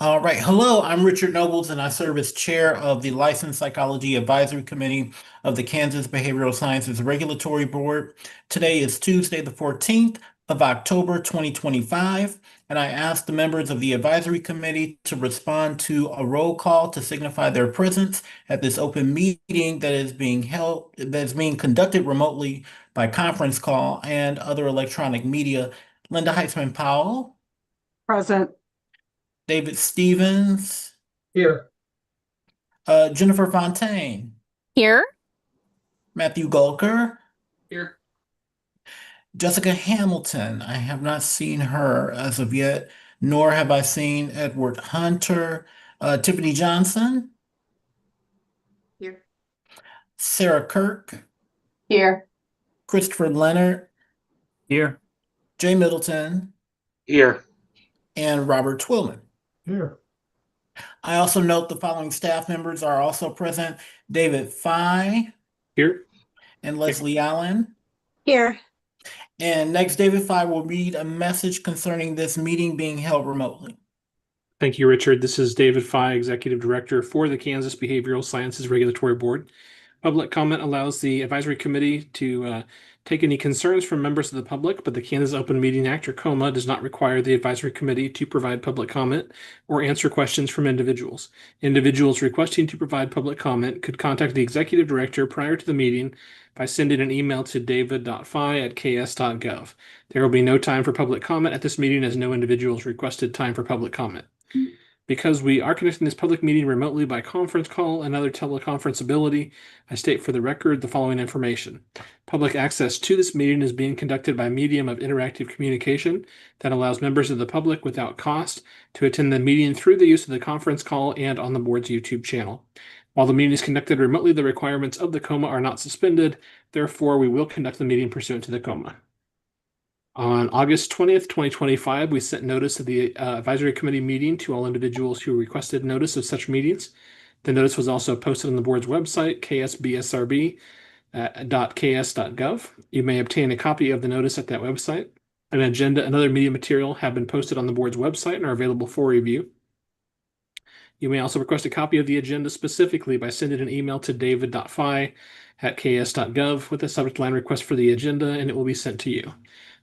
All right. Hello, I'm Richard Nobles, and I serve as chair of the Licensed Psychology Advisory Committee of the Kansas Behavioral Sciences Regulatory Board. Today is Tuesday, the 14th of October, 2025, and I ask the members of the advisory committee to respond to a roll call to signify their presence at this open meeting that is being conducted remotely by conference call and other electronic media. Linda Heitzman Powell, Present. David Stevens, Here. Jennifer Fontaine, Here. Matthew Gulker, Here. Jessica Hamilton. I have not seen her as of yet, nor have I seen Edward Hunter, Tiffany Johnson, Here. Sarah Kirk, Here. Christopher Leonard, Here. Jay Middleton, Here. and Robert Twillman. Here. I also note the following staff members are also present: David Fye Here. and Leslie Allen. Here. And next, David Fye will read a message concerning this meeting being held remotely. Thank you, Richard. This is David Fye, Executive Director for the Kansas Behavioral Sciences Regulatory Board. Public comment allows the advisory committee to take any concerns from members of the public, but the Kansas Open Meeting Act, or KOMA, does not require the advisory committee to provide public comment or answer questions from individuals. Individuals requesting to provide public comment could contact the executive director prior to the meeting by sending an email to david.fye@ks.gov. There will be no time for public comment at this meeting as no individuals requested time for public comment. Because we are conducting this public meeting remotely by conference call and other teleconference ability, I state for the record the following information. Public access to this meeting is being conducted by medium of interactive communication that allows members of the public without cost to attend the meeting through the use of the conference call and on the board's YouTube channel. While the meeting is conducted remotely, the requirements of the KOMA are not suspended. Therefore, we will conduct the meeting pursuant to the KOMA. On August 20th, 2025, we sent notice of the advisory committee meeting to all individuals who requested notice of such meetings. The notice was also posted on the board's website, ksbsrb.ks.gov. You may obtain a copy of the notice at that website. An agenda and other media material have been posted on the board's website and are available for review. You may also request a copy of the agenda specifically by sending an email to david.fye@ks.gov with the subject line request for the agenda, and it will be sent to you.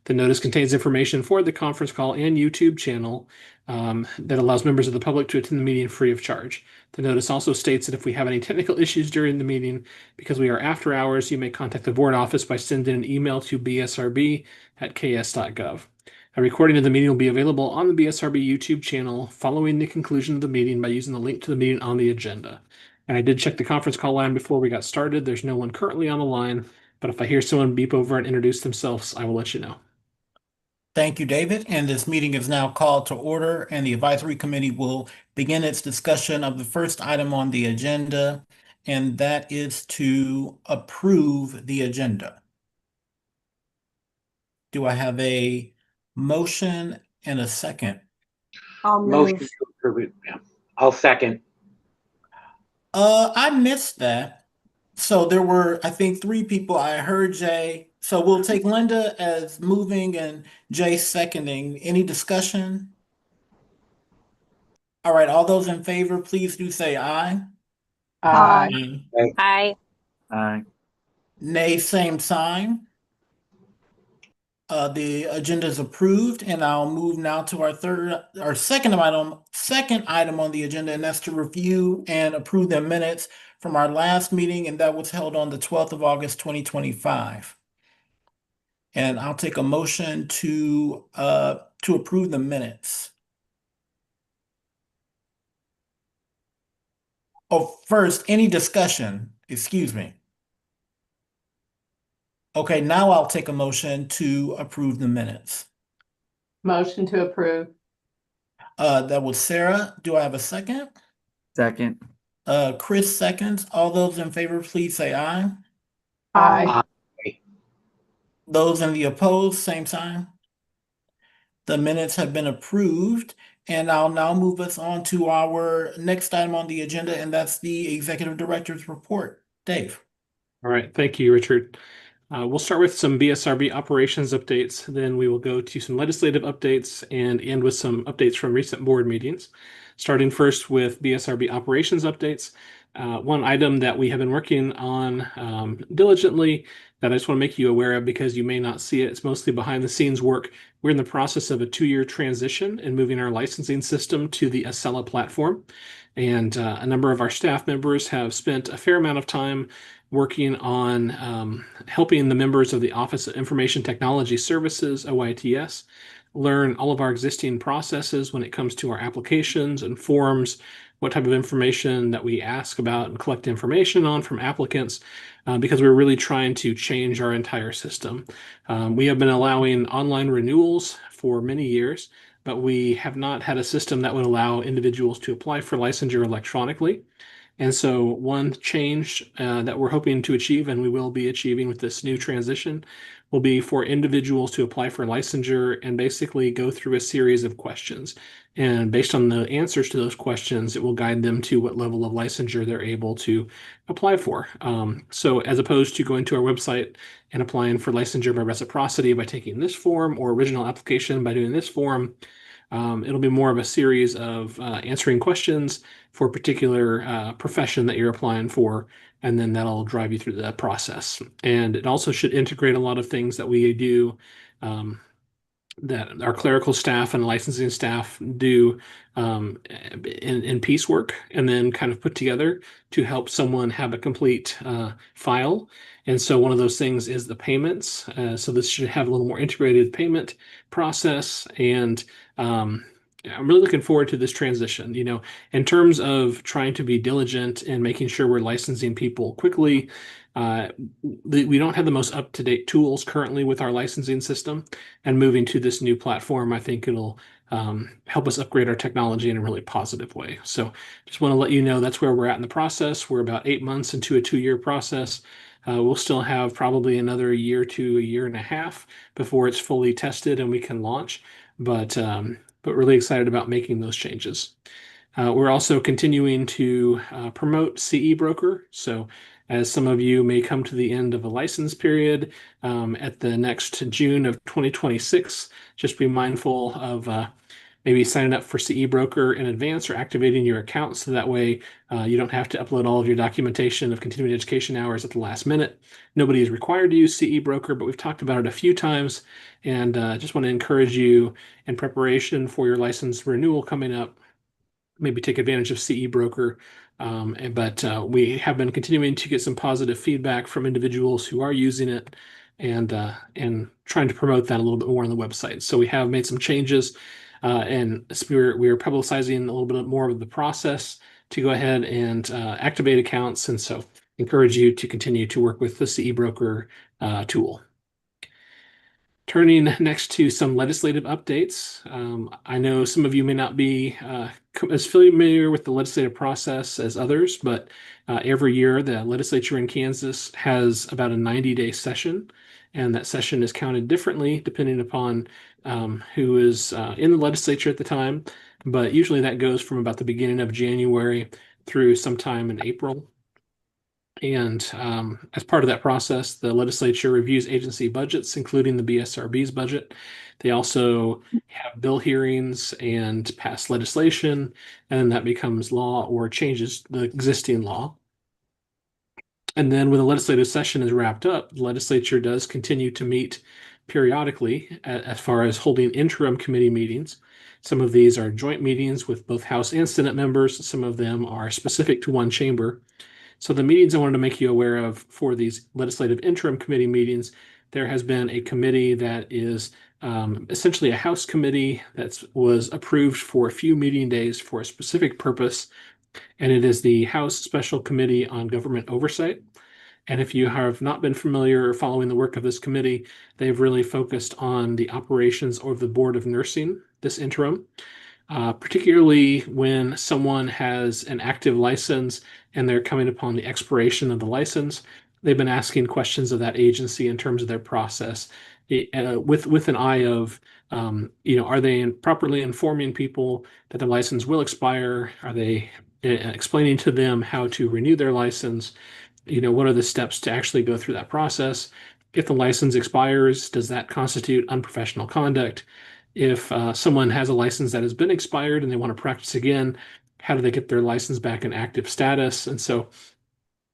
The notice contains information for the conference call and YouTube channel that allows members of the public to attend the meeting free of charge. The notice also states that if we have any technical issues during the meeting, because we are after hours, you may contact the board office by sending an email to bsrb@ks.gov. A recording of the meeting will be available on the BSRB YouTube channel following the conclusion of the meeting by using the link to the meeting on the agenda. And I did check the conference call line before we got started. There's no one currently on the line, but if I hear someone beep over and introduce themselves, I will let you know. Thank you, David. And this meeting is now called to order, and the advisory committee will begin its discussion of the first item on the agenda, and that is to approve the agenda. Do I have a motion and a second? I'll Motion move. to approve it. Yeah. I'll second. I missed that. So there were, I think, three people. I heard Jay. So we'll take Linda as moving and Jay seconding. Any discussion? All right, all those in favor, please do say aye. Aye. Hi. Aye. Nay, same sign. The agenda is approved, and I'll move now to our second item on the agenda, and that's to review and approve the minutes from our last meeting, and that was held on the 12th of August, 2025. And I'll take a motion to approve the minutes. Oh, first, any discussion? Excuse me. Okay, now I'll take a motion to approve the minutes. Motion to approve. That was Sarah. Do I have a second? Second. Chris seconds. All those in favor, please say aye. Aye. Those in the opposed, same sign. The minutes have been approved, and I'll now move us on to our next item on the agenda, and that's the executive director's report. Dave. All right. Thank you, Richard. We'll start with some BSRB operations updates, then we will go to some legislative updates and end with some updates from recent board meetings. Starting first with BSRB operations updates. One item that we have been working on diligently that I just want to make you aware of because you may not see it. It's mostly behind the scenes work. We're in the process of a 2-year transition and moving our licensing system to the Acela platform. And a number of our staff members have spent a fair amount of time working on helping the members of the Office of Information Technology Services, OITS, learn all of our existing processes when it comes to our applications and forms, what type of information that we ask about and collect information on from applicants, because we're really trying to change our entire system. We have been allowing online renewals for many years, but we have not had a system that would allow individuals to apply for licensure electronically. And so one change that we're hoping to achieve, and we will be achieving with this new transition, will be for individuals to apply for licensure and basically go through a series of questions. And based on the answers to those questions, it will guide them to what level of licensure they're able to apply for. So as opposed to going to our website and applying for licensure by reciprocity by taking this form or original application by doing this form, it'll be more of a series of answering questions for a particular profession that you're applying for, and then that'll drive you through the process. And it also should integrate a lot of things that we do that our clerical staff and licensing staff do in piecework and then kind of put together to help someone have a complete file. And so one of those things is the payments. So this should have a little more integrated payment process. And I'm really looking forward to this transition. You know, in terms of trying to be diligent and making sure we're licensing people quickly, we don't have the most up-to-date tools currently with our licensing system, and moving to this new platform, I think it'll help us upgrade our technology in a really positive way. So just want to let you know that's where we're at in the process. We're about 8 months into a 2-year process. We'll still have probably another year to a year and a half before it's fully tested and we can launch, but really excited about making those changes. We're also continuing to promote CE Broker. So as some of you may come to the end of a license period at the next June of 2026, just be mindful of maybe signing up for CE Broker in advance or activating your account so that way you don't have to upload all of your documentation of continuing education hours at the last minute. Nobody is required to use CE Broker, but we've talked about it a few times, and just want to encourage you in preparation for your license renewal coming up, maybe take advantage of CE Broker. But we have been continuing to get some positive feedback from individuals who are using it and trying to promote that a little bit more on the website. So we have made some changes and we're publicizing a little bit more of the process to go ahead and activate accounts. And so encourage you to continue to work with the CE Broker tool. Turning next to some legislative updates. I know some of you may not be as familiar with the legislative process as others, but every year the legislature in Kansas has about a 90-day session, and that session is counted differently depending upon who is in the legislature at the time, but usually that goes from about the beginning of January through sometime in April. And as part of that process, the legislature reviews agency budgets, including the BSRB's budget. They also have bill hearings and pass legislation, and then that becomes law or changes the existing law. And then when the legislative session is wrapped up, the legislature does continue to meet periodically as far as holding interim committee meetings. Some of these are joint meetings with both House and Senate members. Some of them are specific to one chamber. So the meetings I wanted to make you aware of for these legislative interim committee meetings, there has been a committee that is essentially a House committee that was approved for a few meeting days for a specific purpose, and it is the House Special Committee on Government Oversight. And if you have not been familiar or following the work of this committee, they've really focused on the operations of the Board of Nursing, this interim. Particularly when someone has an active license and they're coming upon the expiration of the license, they've been asking questions of that agency in terms of their process, with an eye of, are they properly informing people that the license will expire? Are they explaining to them how to renew their license? What are the steps to actually go through that process? If the license expires, does that constitute unprofessional conduct? If someone has a license that has been expired and they want to practice again, how do they get their license back in active status? And so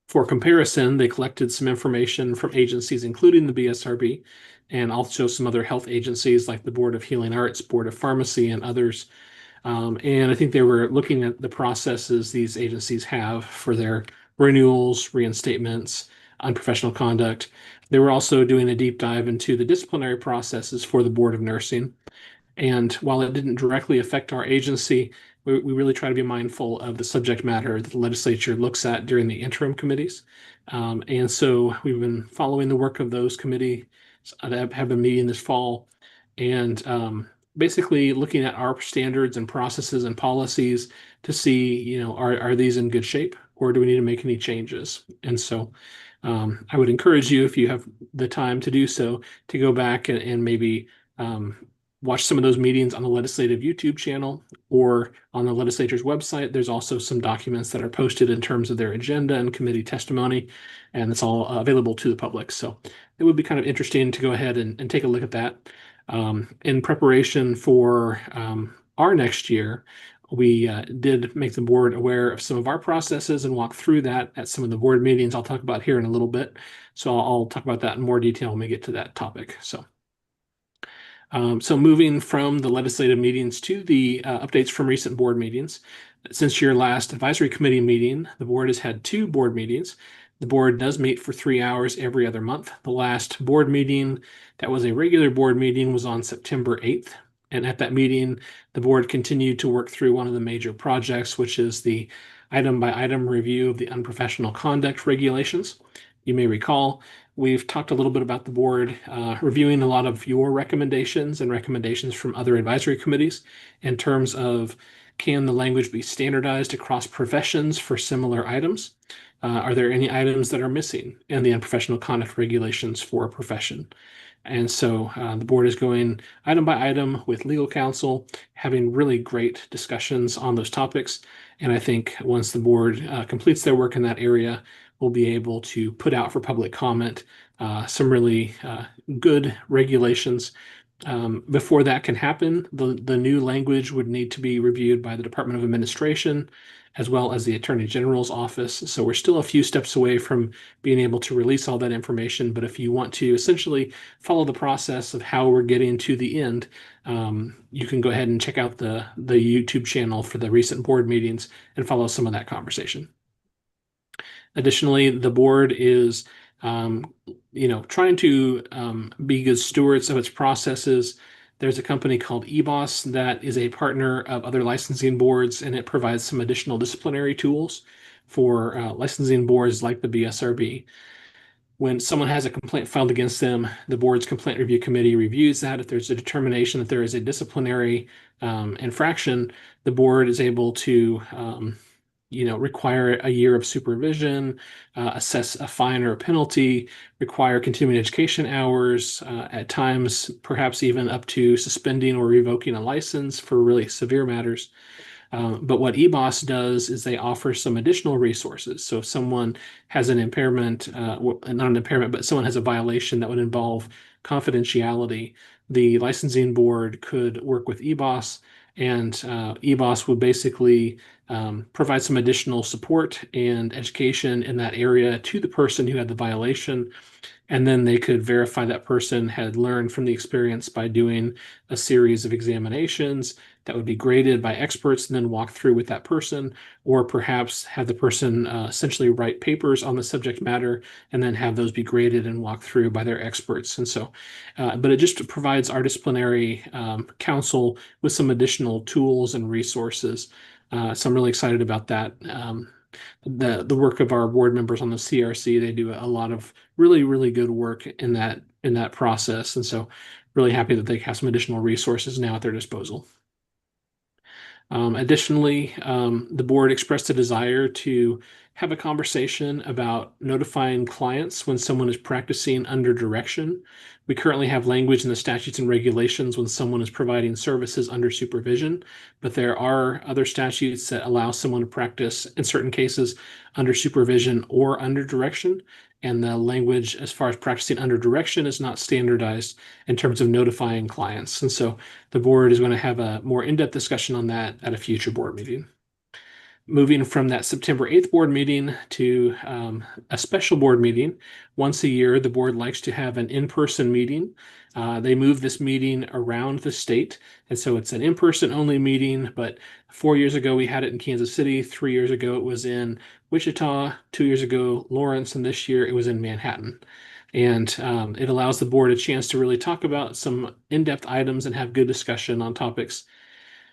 for comparison, they collected some information from agencies, including the BSRB, and also some other health agencies like the Board of Healing Arts, Board of Pharmacy, and others. And I think they were looking at the processes these agencies have for their renewals, reinstatements, unprofessional conduct. They were also doing a deep dive into the disciplinary processes for the Board of Nursing. And while it didn't directly affect our agency, we really try to be mindful of the subject matter that the legislature looks at during the interim committees. And so we've been following the work of those committees that have been meeting this fall and basically looking at our standards and processes and policies to see, are these in good shape or do we need to make any changes? And so I would encourage you, if you have the time to do so, to go back and maybe watch some of those meetings on the legislative YouTube channel or on the legislature's website. There's also some documents that are posted in terms of their agenda and committee testimony, and it's all available to the public. So it would be kind of interesting to go ahead and take a look at that. In preparation for our next year, we did make the board aware of some of our processes and walk through that at some of the board meetings I'll talk about here in a little bit. So I'll talk about that in more detail when we get to that topic. So moving from the legislative meetings to the updates from recent board meetings. Since your last advisory committee meeting, the board has had 2 board meetings. The board does meet for 3 hours every other month. The last board meeting that was a regular board meeting was on September 8th. And at that meeting, the board continued to work through one of the major projects, which is the item-by-item review of the unprofessional conduct regulations. You may recall, we've talked a little bit about the board reviewing a lot of your recommendations and recommendations from other advisory committees in terms of, can the language be standardized across professions for similar items? Are there any items that are missing in the unprofessional conduct regulations for a profession? And so the board is going item by item with legal counsel, having really great discussions on those topics. And I think once the board completes their work in that area, we'll be able to put out for public comment some really good regulations. Before that can happen, the new language would need to be reviewed by the Department of Administration as well as the Attorney General's office. So we're still a few steps away from being able to release all that information. But if you want to essentially follow the process of how we're getting to the end, you can go ahead and check out the YouTube channel for the recent board meetings and follow some of that conversation. Additionally, the board is trying to be good stewards of its processes. There's a company called EBOS that is a partner of other licensing boards, and it provides some additional disciplinary tools for licensing boards like the BSRB. When someone has a complaint filed against them, the board's complaint review committee reviews that. If there's a determination that there is a disciplinary infraction, the board is able to require a year of supervision, assess a fine or a penalty, require continuing education hours, at times perhaps even up to suspending or revoking a license for really severe matters. But what EBOS does is they offer some additional resources. So if someone has an impairment, not an impairment, but someone has a violation that would involve confidentiality, the licensing board could work with EBOS, and EBOS would basically provide some additional support and education in that area to the person who had the violation. And then they could verify that person had learned from the experience by doing a series of examinations that would be graded by experts and then walk through with that person, or perhaps have the person essentially write papers on the subject matter and then have those be graded and walked through by their experts. And so, but it just provides our disciplinary counsel with some additional tools and resources. So I'm really excited about that. The work of our board members on the CRC, they do a lot of really good work in that process. And so really happy that they have some additional resources now at their disposal. Additionally, the board expressed a desire to have a conversation about notifying clients when someone is practicing under direction We currently have language in the statutes and regulations when someone is providing services under supervision, but there are other statutes that allow someone to practice in certain cases under supervision or under direction. And the language as far as practicing under direction is not standardized in terms of notifying clients. And so the board is going to have a more in-depth discussion on that at a future board meeting. Moving from that September 8th board meeting to a special board meeting. Once a year, the board likes to have an in-person meeting. They move this meeting around the state. And so it's an in-person only meeting, but 4 years ago, we had it in Kansas City. 3 years ago, it was in Wichita. 2 years ago, Lawrence. And this year, it was in Manhattan. And it allows the board a chance to really talk about some in-depth items and have good discussion on topics.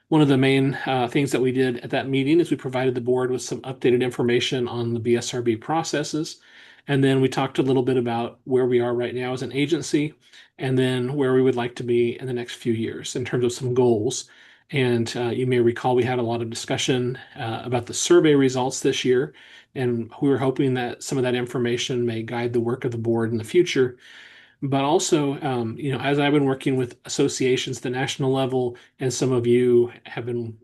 One of the main things that we did at that meeting is we provided the board with some updated information on the BSRB processes. And then we talked a little bit about where we are right now as an agency, and then where we would like to be in the next few years in terms of some goals. And you may recall we had a lot of discussion about the survey results this year, and we were hoping that some of that information may guide the work of the board in the future. But also, as I've been working with associations at the national level, and some of you have been,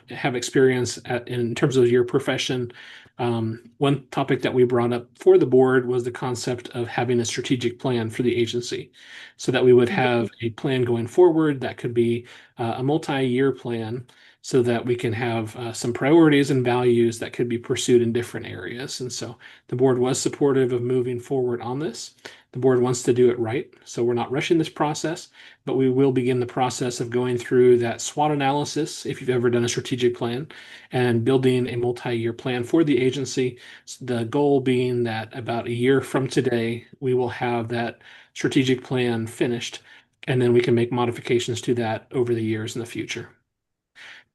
have experience in terms of your profession, one topic that we brought up for the board was the concept of having a strategic plan for the agency, so that we would have a plan going forward that could be a multi-year plan, so that we can have some priorities and values that could be pursued in different areas. And so the board was supportive of moving forward on this. The board wants to do it right, so we're not rushing this process, but we will begin the process of going through that SWOT analysis, if you've ever done a strategic plan, and building a multi-year plan for the agency. The goal being that about a year from today, we will have that strategic plan finished, and then we can make modifications to that over the years in the future.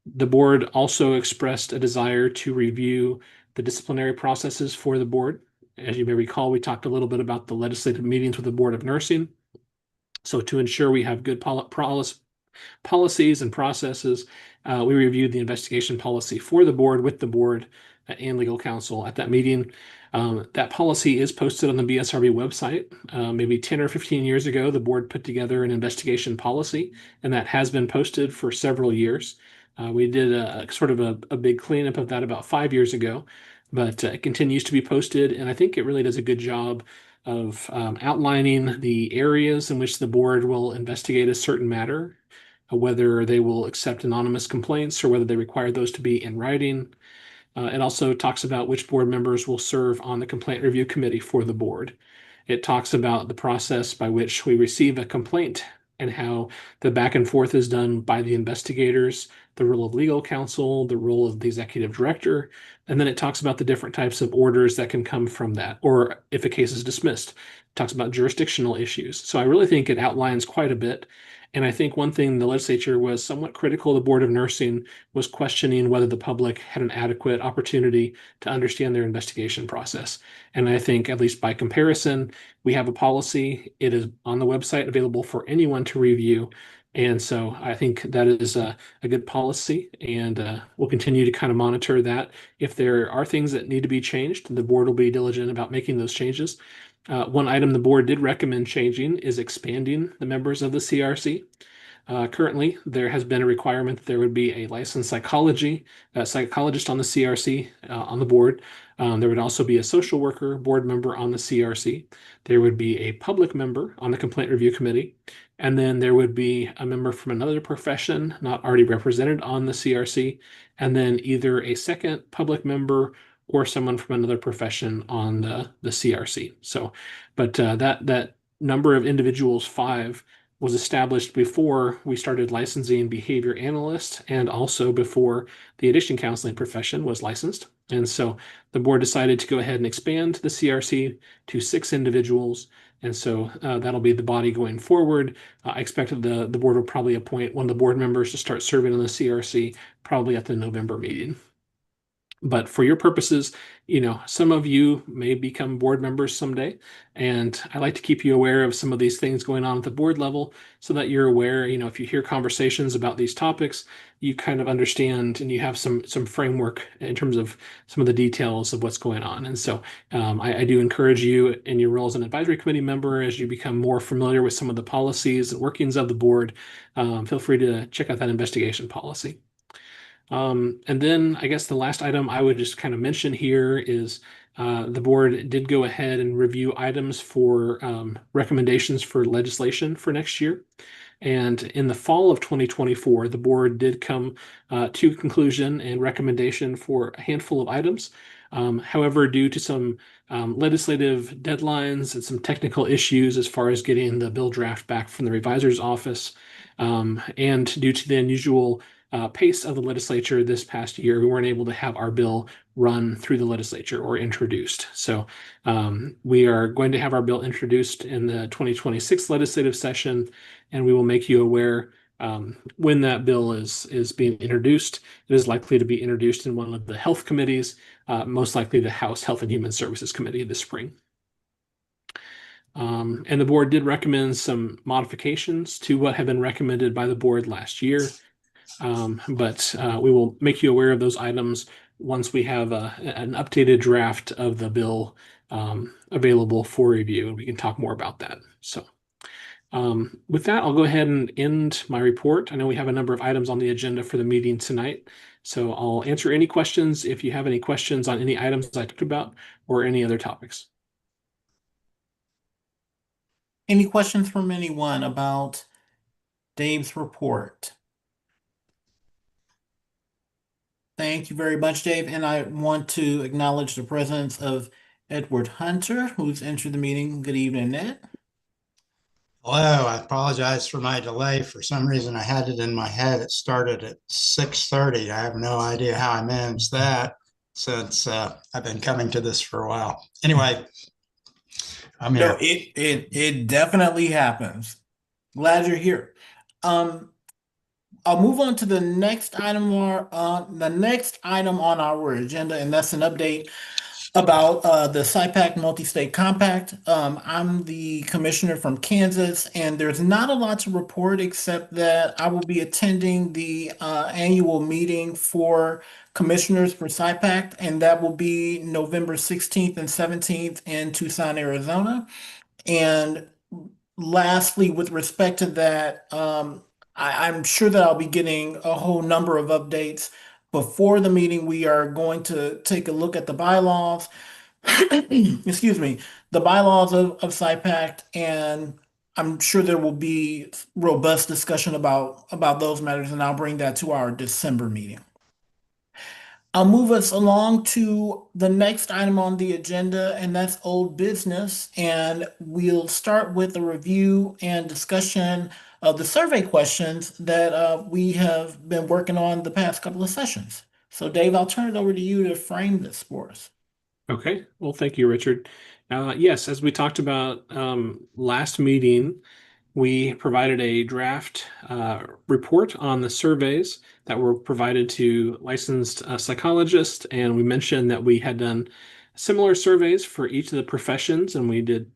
The board also expressed a desire to review the disciplinary processes for the board. As you may recall, we talked a little bit about the legislative meetings with the Board of Nursing. So to ensure we have good policies and processes, we reviewed the investigation policy for the board with the board and legal counsel at that meeting. That policy is posted on the BSRB website. Maybe 10 or 15 years ago, the board put together an investigation policy, and that has been posted for several years. We did a sort of a big cleanup of that about 5 years ago, but it continues to be posted, and I think it really does a good job of outlining the areas in which the board will investigate a certain matter, whether they will accept anonymous complaints or whether they require those to be in writing. It also talks about which board members will serve on the complaint review committee for the board. It talks about the process by which we receive a complaint and how the back and forth is done by the investigators, the role of legal counsel, the role of the executive director, and then it talks about the different types of orders that can come from that, or if a case is dismissed. It talks about jurisdictional issues. So I really think it outlines quite a bit. And I think one thing the legislature was somewhat critical of the Board of Nursing was questioning whether the public had an adequate opportunity to understand their investigation process. And I think, at least by comparison, we have a policy. It is on the website, available for anyone to review. And so I think that is a good policy, and we'll continue to kind of monitor that. If there are things that need to be changed, the board will be diligent about making those changes. One item the board did recommend changing is expanding the members of the CRC. Currently, there has been a requirement that there would be a licensed psychologist on the CRC on the board. There would also be a social worker board member on the CRC. There would be a public member on the complaint review committee. And then there would be a member from another profession not already represented on the CRC. And then either a second public member or someone from another profession on the CRC. So, but that number of individuals, 5, was established before we started licensing behavior analysts, and also before the addiction counseling profession was licensed. And so the board decided to go ahead and expand the CRC to 6 individuals. And so that'll be the body going forward. I expect the board will probably appoint one of the board members to start serving on the CRC probably at the November meeting. But for your purposes, some of you may become board members someday, and I like to keep you aware of some of these things going on at the board level so that you're aware, if you hear conversations about these topics, you kind of understand and you have some framework in terms of some of the details of what's going on. And so I do encourage you in your role as an advisory committee member, as you become more familiar with some of the policies and workings of the board, feel free to check out that investigation policy. And then I guess the last item I would just kind of mention here is the board did go ahead and review items for recommendations for legislation for next year. And in the fall of 2024, the board did come to conclusion and recommendation for a handful of items. However, due to some legislative deadlines and some technical issues as far as getting the bill draft back from the revisor's office, and due to the unusual pace of the legislature this past year, we weren't able to have our bill run through the legislature or introduced. So we are going to have our bill introduced in the 2026 legislative session, and we will make you aware when that bill is being introduced. It is likely to be introduced in one of the health committees, most likely the House Health and Human Services Committee this spring. And the board did recommend some modifications to what had been recommended by the board last year. But we will make you aware of those items once we have an updated draft of the bill available for review, and we can talk more about that. So with that, I'll go ahead and end my report. I know we have a number of items on the agenda for the meeting tonight, so I'll answer any questions if you have any questions on any items I talked about or any other topics. Any questions from anyone about Dave's report? Thank you very much, Dave. And I want to acknowledge the presence of Edward Hunter, who's entered the meeting. Good evening, Ed. Hello, I apologize for my delay. For some reason, I had it in my head. It started at 6:30. I have no idea how I managed that since I've been coming to this for a while. Anyway, I'm here. No, it definitely happens. Glad you're here. I'll move on to the next item on our agenda, and that's an update about the SIPAC Multi-State Compact. I'm the commissioner from Kansas, and there's not a lot to report except that I will be attending the annual meeting for commissioners for SIPAC, and that will be November 16th and 17th in Tucson, Arizona. And lastly, with respect to that, I'm sure that I'll be getting a whole number of updates. Before the meeting, we are going to take a look at the bylaws, excuse me, the bylaws of SIPAC, and I'm sure there will be robust discussion about those matters, and I'll bring that to our December meeting. I'll move us along to the next item on the agenda, and that's old business. And we'll start with a review and discussion of the survey questions that we have been working on the past couple of sessions. So Dave, I'll turn it over to you to frame this for us. Okay, well, thank you, Richard. Yes, as we talked about last meeting, we provided a draft report on the surveys that were provided to licensed psychologists, and we mentioned that we had done similar surveys for each of the professions, and we did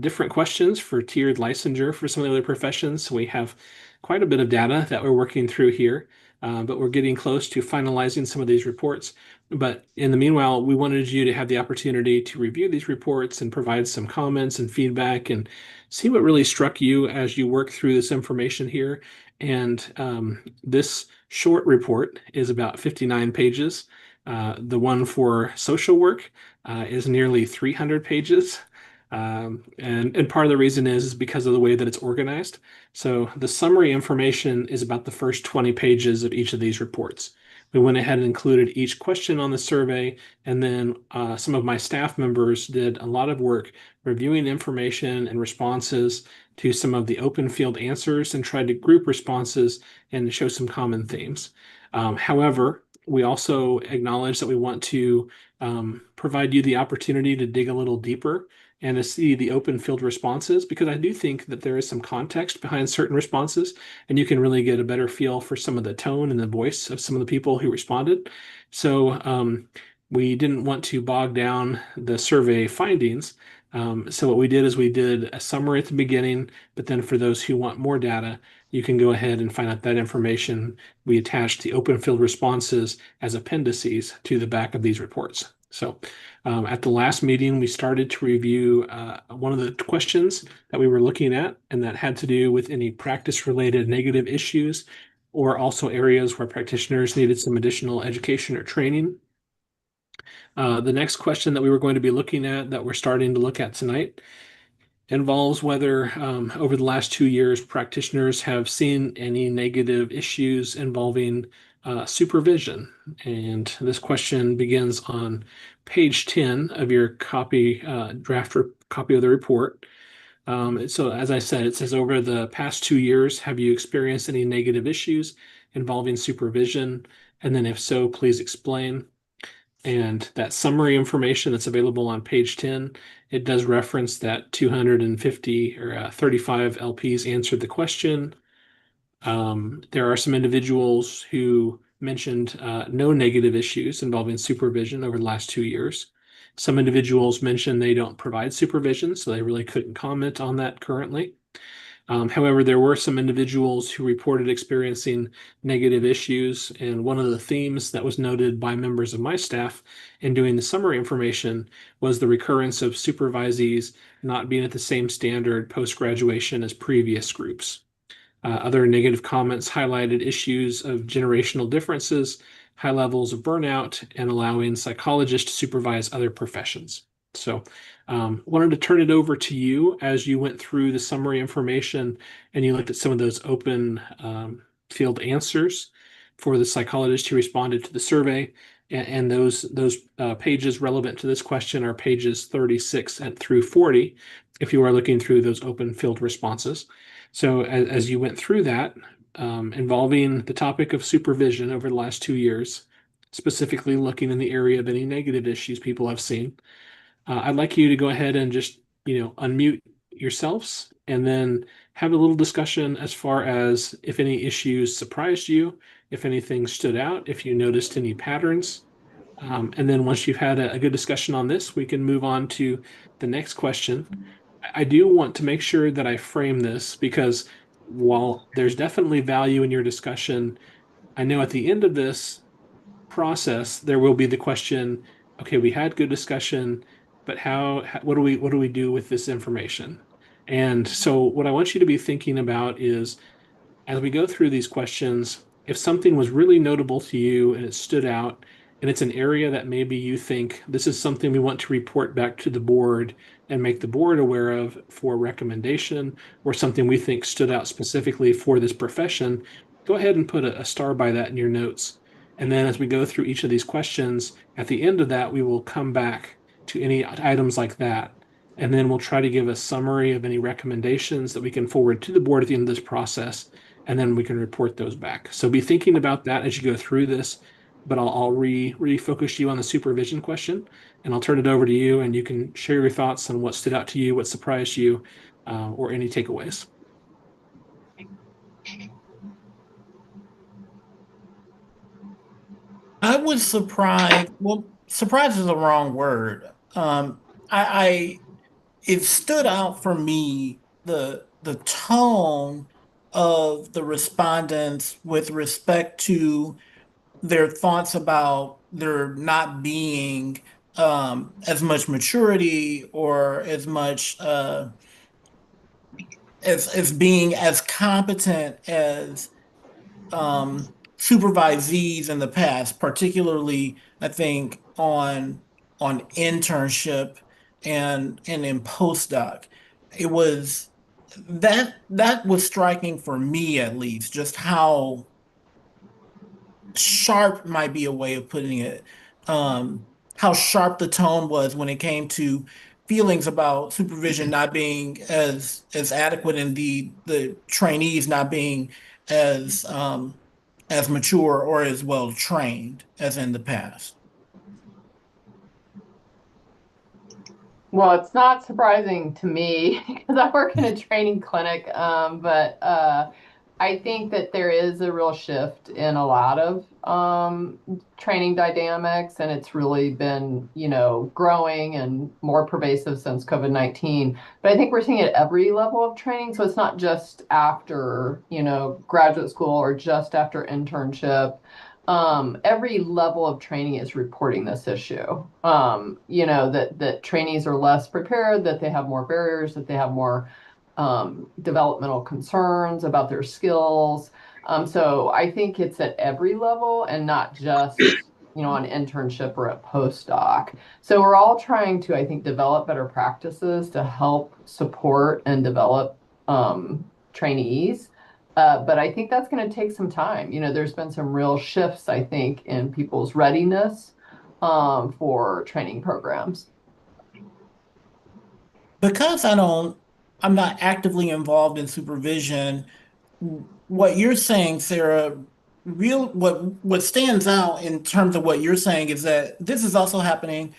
different questions for tiered licensure for some of the other professions. So we have quite a bit of data that we're working through here, but we're getting close to finalizing some of these reports. But in the meanwhile, we wanted you to have the opportunity to review these reports and provide some comments and feedback and see what really struck you as you work through this information here. And this short report is about 59 pages. The one for social work is nearly 300 pages. And part of the reason is because of the way that it's organized. So the summary information is about the first 20 pages of each of these reports. We went ahead and included each question on the survey, and then some of my staff members did a lot of work reviewing information and responses to some of the open field answers and tried to group responses and show some common themes. However, We also acknowledge that we want to provide you the opportunity to dig a little deeper and to see the open field responses, because I do think that there is some context behind certain responses, and you can really get a better feel for some of the tone and the voice of some of the people who responded. So we didn't want to bog down the survey findings. So what we did is we did a summary at the beginning, but then for those who want more data, you can go ahead and find out that information. We attached the open field responses as appendices to the back of these reports. So at the last meeting, we started to review one of the questions that we were looking at, and that had to do with any practice-related negative issues, or also areas where practitioners needed some additional education or training. The next question that we were going to be looking at, that we're starting to look at tonight, involves whether over the last 2 years, practitioners have seen any negative issues involving supervision. And this question begins on page 10 of your copy, copy of the report. So as I said, it says, over the past 2 years, have you experienced any negative issues involving supervision? And then if so, please explain. And that summary information that's available on page 10, it does reference that 250 or 35 LPs answered the question. There are some individuals who mentioned no negative issues involving supervision over the last 2 years. Some individuals mentioned they don't provide supervision, so they really couldn't comment on that currently. However, there were some individuals who reported experiencing negative issues, and one of the themes that was noted by members of my staff in doing the summary information was the recurrence of supervisees not being at the same standard post-graduation as previous groups. Other negative comments highlighted issues of generational differences, high levels of burnout, and allowing psychologists to supervise other professions. So wanted to turn it over to you as you went through the summary information and you looked at some of those open field answers for the psychologists who responded to the survey. And those pages relevant to this question are pages 36 and through 40, if you are looking through those open field responses. So as you went through that, involving the topic of supervision over the last 2 years, specifically looking in the area of any negative issues people have seen, I'd like you to go ahead and just, unmute yourselves and then have a little discussion as far as if any issues surprised you, if anything stood out, if you noticed any patterns. And then once you've had a good discussion on this, we can move on to the next question. I do want to make sure that I frame this, because while there's definitely value in your discussion, I know at the end of this process, there will be the question, okay, we had good discussion, but what do we do with this information? And so what I want you to be thinking about is, as we go through these questions, if something was really notable to you and it stood out, and it's an area that maybe you think this is something we want to report back to the board and make the board aware of for recommendation, or something we think stood out specifically for this profession, go ahead and put a star by that in your notes. And then as we go through each of these questions, at the end of that, we will come back to any items like that. And then we'll try to give a summary of any recommendations that we can forward to the board at the end of this process, and then we can report those back. So be thinking about that as you go through this, but I'll refocus you on the supervision question, and I'll turn it over to you, and you can share your thoughts on what stood out to you, what surprised you, or any takeaways. I was surprised. Well, surprised is the wrong word. It stood out for me, the tone of the respondents with respect to their thoughts about there not being as much maturity, or as much as being as competent as supervisees in the past, particularly I think on internship and in postdoc. It was that was striking for me, at least, just how sharp might be a way of putting it. How sharp the tone was when it came to feelings about supervision not being as adequate, and the trainees not being as as mature or as well trained as in the past? Well, it's not surprising to me because I work in a training clinic, but I think that there is a real shift in a lot of training dynamics, and it's really been, growing and more pervasive since COVID-19. But I think we're seeing it at every level of training, so it's not just after, graduate school or just after internship. Every level of training is reporting this issue. That trainees are less prepared, that they have more barriers, that they have more developmental concerns about their skills. So I think it's at every level and not just, an internship or a postdoc. So we're all trying to, I think, develop better practices to help support and develop trainees. But I think that's going to take some time. There's been some real shifts, I think, in people's readiness for training programs. Because I'm not actively involved in supervision, what you're saying, Sarah, what stands out in terms of what you're saying is that this is also happening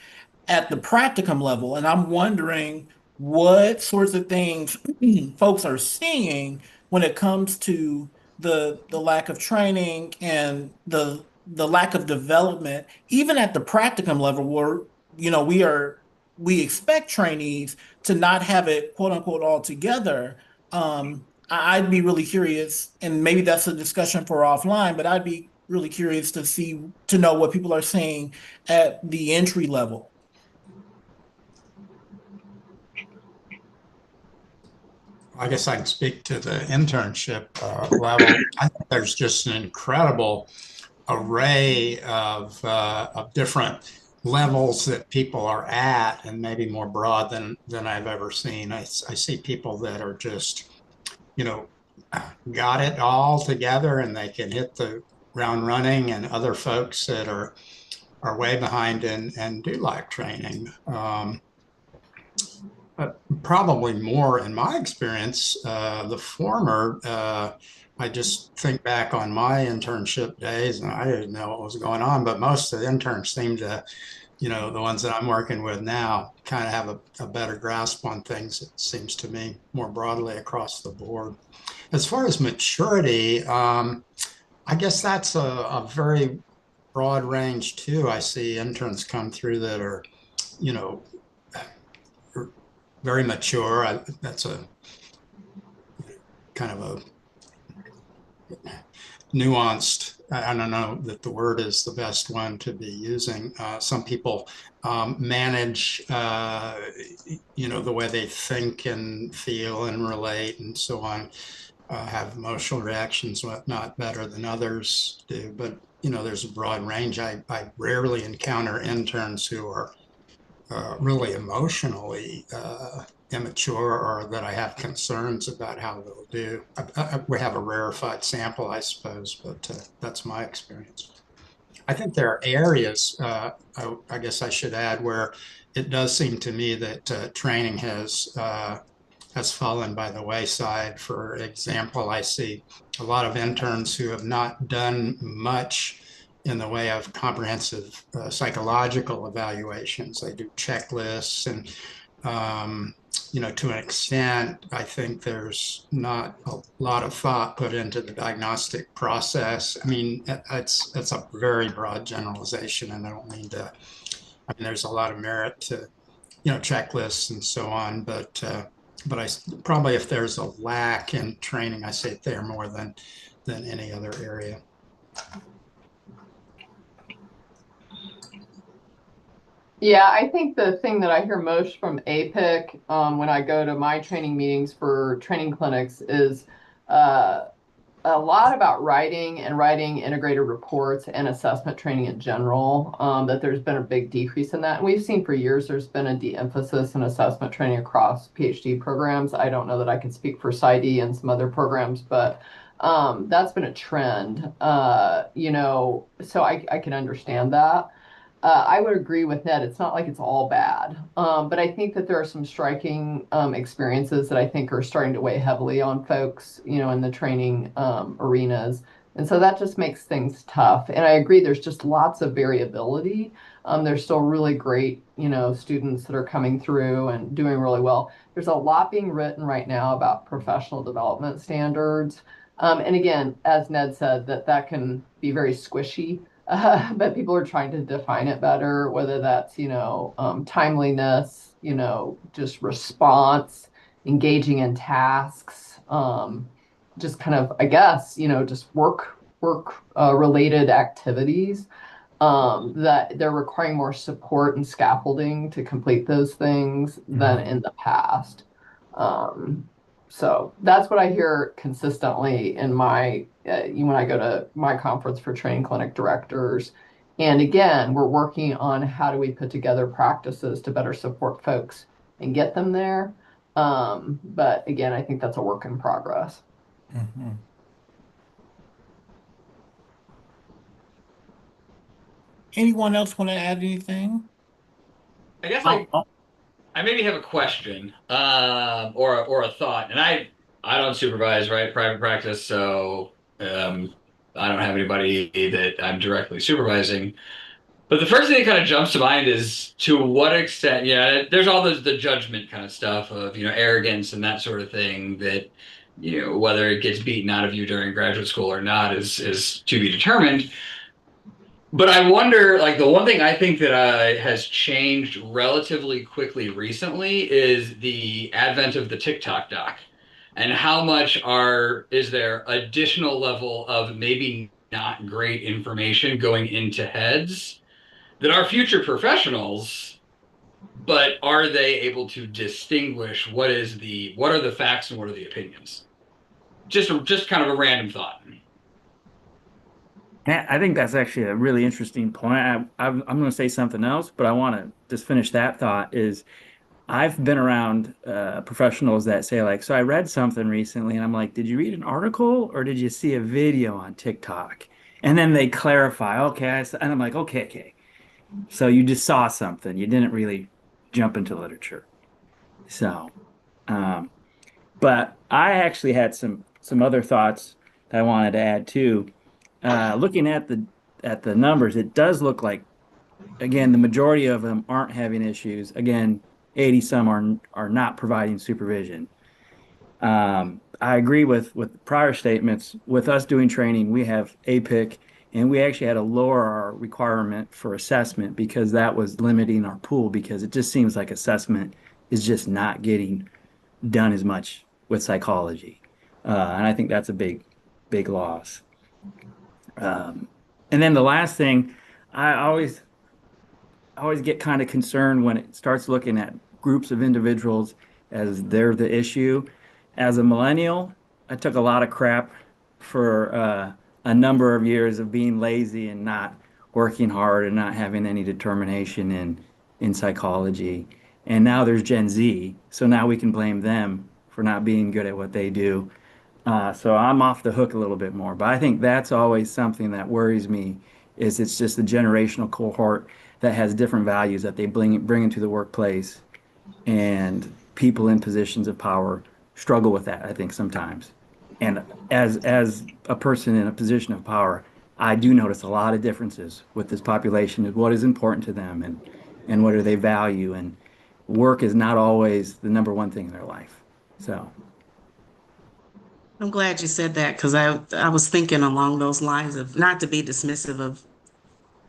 at the practicum level. And I'm wondering what sorts of things folks are seeing when it comes to the lack of training and the lack of development, even at the practicum level where, we expect trainees to not have it quote unquote all together. I'd be really curious, and maybe that's a discussion for offline, but I'd be really curious to know what people are saying at the entry level. I guess I can speak to the internship level. I think there's just an incredible array of different levels that people are at, and maybe more broad than I've ever seen. I see people that are just, got it all together and they can hit the ground running, and other folks that are way behind and do like training. Probably more in my experience, the former. I just think back on my internship days and I didn't know what was going on, but most of the interns seem to, the ones that I'm working with now kind of have a better grasp on things, it seems to me, more broadly across the board. As far as maturity, I guess that's a very broad range too. I see interns come through that are, you know, very mature. That's a kind of a nuanced, I don't know that the word is the best one to be using. Some people manage, the way they think and feel and relate and so on, have emotional reactions, whatnot, better than others do. But, there's a broad range. I rarely encounter interns who are really emotionally immature, or that I have concerns about how they'll do. We have a rarefied sample, I suppose, but that's my experience. I think there are areas, I guess I should add, where it does seem to me that training has fallen by the wayside. For example, I see a lot of interns who have not done much in the way of comprehensive psychological evaluations. They do checklists and, to an extent, I think there's not a lot of thought put into the diagnostic process. I mean, it's a very broad generalization, and I don't mean to, there's a lot of merit to, checklists and so on, but I probably, if there's a lack in training, I see it there more than any other area. Yeah, I think the thing that I hear most from APIC when I go to my training meetings for training clinics is a lot about writing integrated reports and assessment training in general, that there's been a big decrease in that. And we've seen for years there's been a de-emphasis in assessment training across PhD programs. I don't know that I can speak for PsyD and some other programs, but that's been a trend, so I can understand that. I would agree with Ned. It's not like it's all bad, but I think that there are some striking experiences that I think are starting to weigh heavily on folks, in the training arenas And so that just makes things tough. And I agree, there's just lots of variability. There's still really great, students that are coming through and doing really well. There's a lot being written right now about professional development standards. And again, as Ned said, that can be very squishy, but people are trying to define it better, whether that's, timeliness, just response, engaging in tasks, just kind of, I guess, just work related activities, that they're requiring more support and scaffolding to complete those things than in the past. So that's what I hear consistently in when I go to my conference for training clinic directors. And again, we're working on how do we put together practices to better support folks and get them there. But again, I think that's a work in progress. Mhm. Anyone else want to add anything? I guess Oh, oh, I maybe have a question, or a thought, and I don't supervise, right, private practice, so I don't have anybody that I'm directly supervising. But the first thing that kind of jumps to mind is to what extent, yeah, there's all the judgment kind of stuff of, arrogance and that sort of thing that, whether it gets beaten out of you during graduate school or not is to be determined. But I wonder, like the one thing I think that has changed relatively quickly recently is the advent of the TikTok doc, and how much is there additional level of maybe not great information going into heads that are future professionals, but are they able to distinguish what are the facts and what are the opinions? Just kind of a random thought. I think that's actually a really interesting point. I'm going to say something else, but I want to just finish that thought. Is I've been around professionals that say like, so I read something recently, and I'm like, did you read an article or did you see a video on TikTok? And then they clarify, okay, and I'm like, okay, okay. So you just saw something. You didn't really jump into literature. So, um, but I actually had some other thoughts that I wanted to add too. Looking at the numbers, it does look like again the majority of them aren't having issues. Again, 80 some are not providing supervision. I agree with prior statements. With us doing training, we have APIC, and we actually had to lower our requirement for assessment because that was limiting our pool because it just seems like assessment is just not getting done as much with psychology. And I think that's a big loss. Um, and then the last thing, I always get kind of concerned when it starts looking at groups of individuals as they're the issue. As a millennial, I took a lot of crap for a number of years of being lazy and not working hard and not having any determination in psychology. And now there's Gen Z, so now we can blame them for not being good at what they do. So I'm off the hook a little bit more, but I think that's always something that worries me is it's just a generational cohort that has different values that they bring into the workplace, and people in positions of power struggle with that, I think sometimes. And as a person in a position of power, I do notice a lot of differences with this population of what is important to them and what do they value, and work is not always the number one thing in their life. So. I'm glad you said that because I was thinking along those lines of not to be dismissive of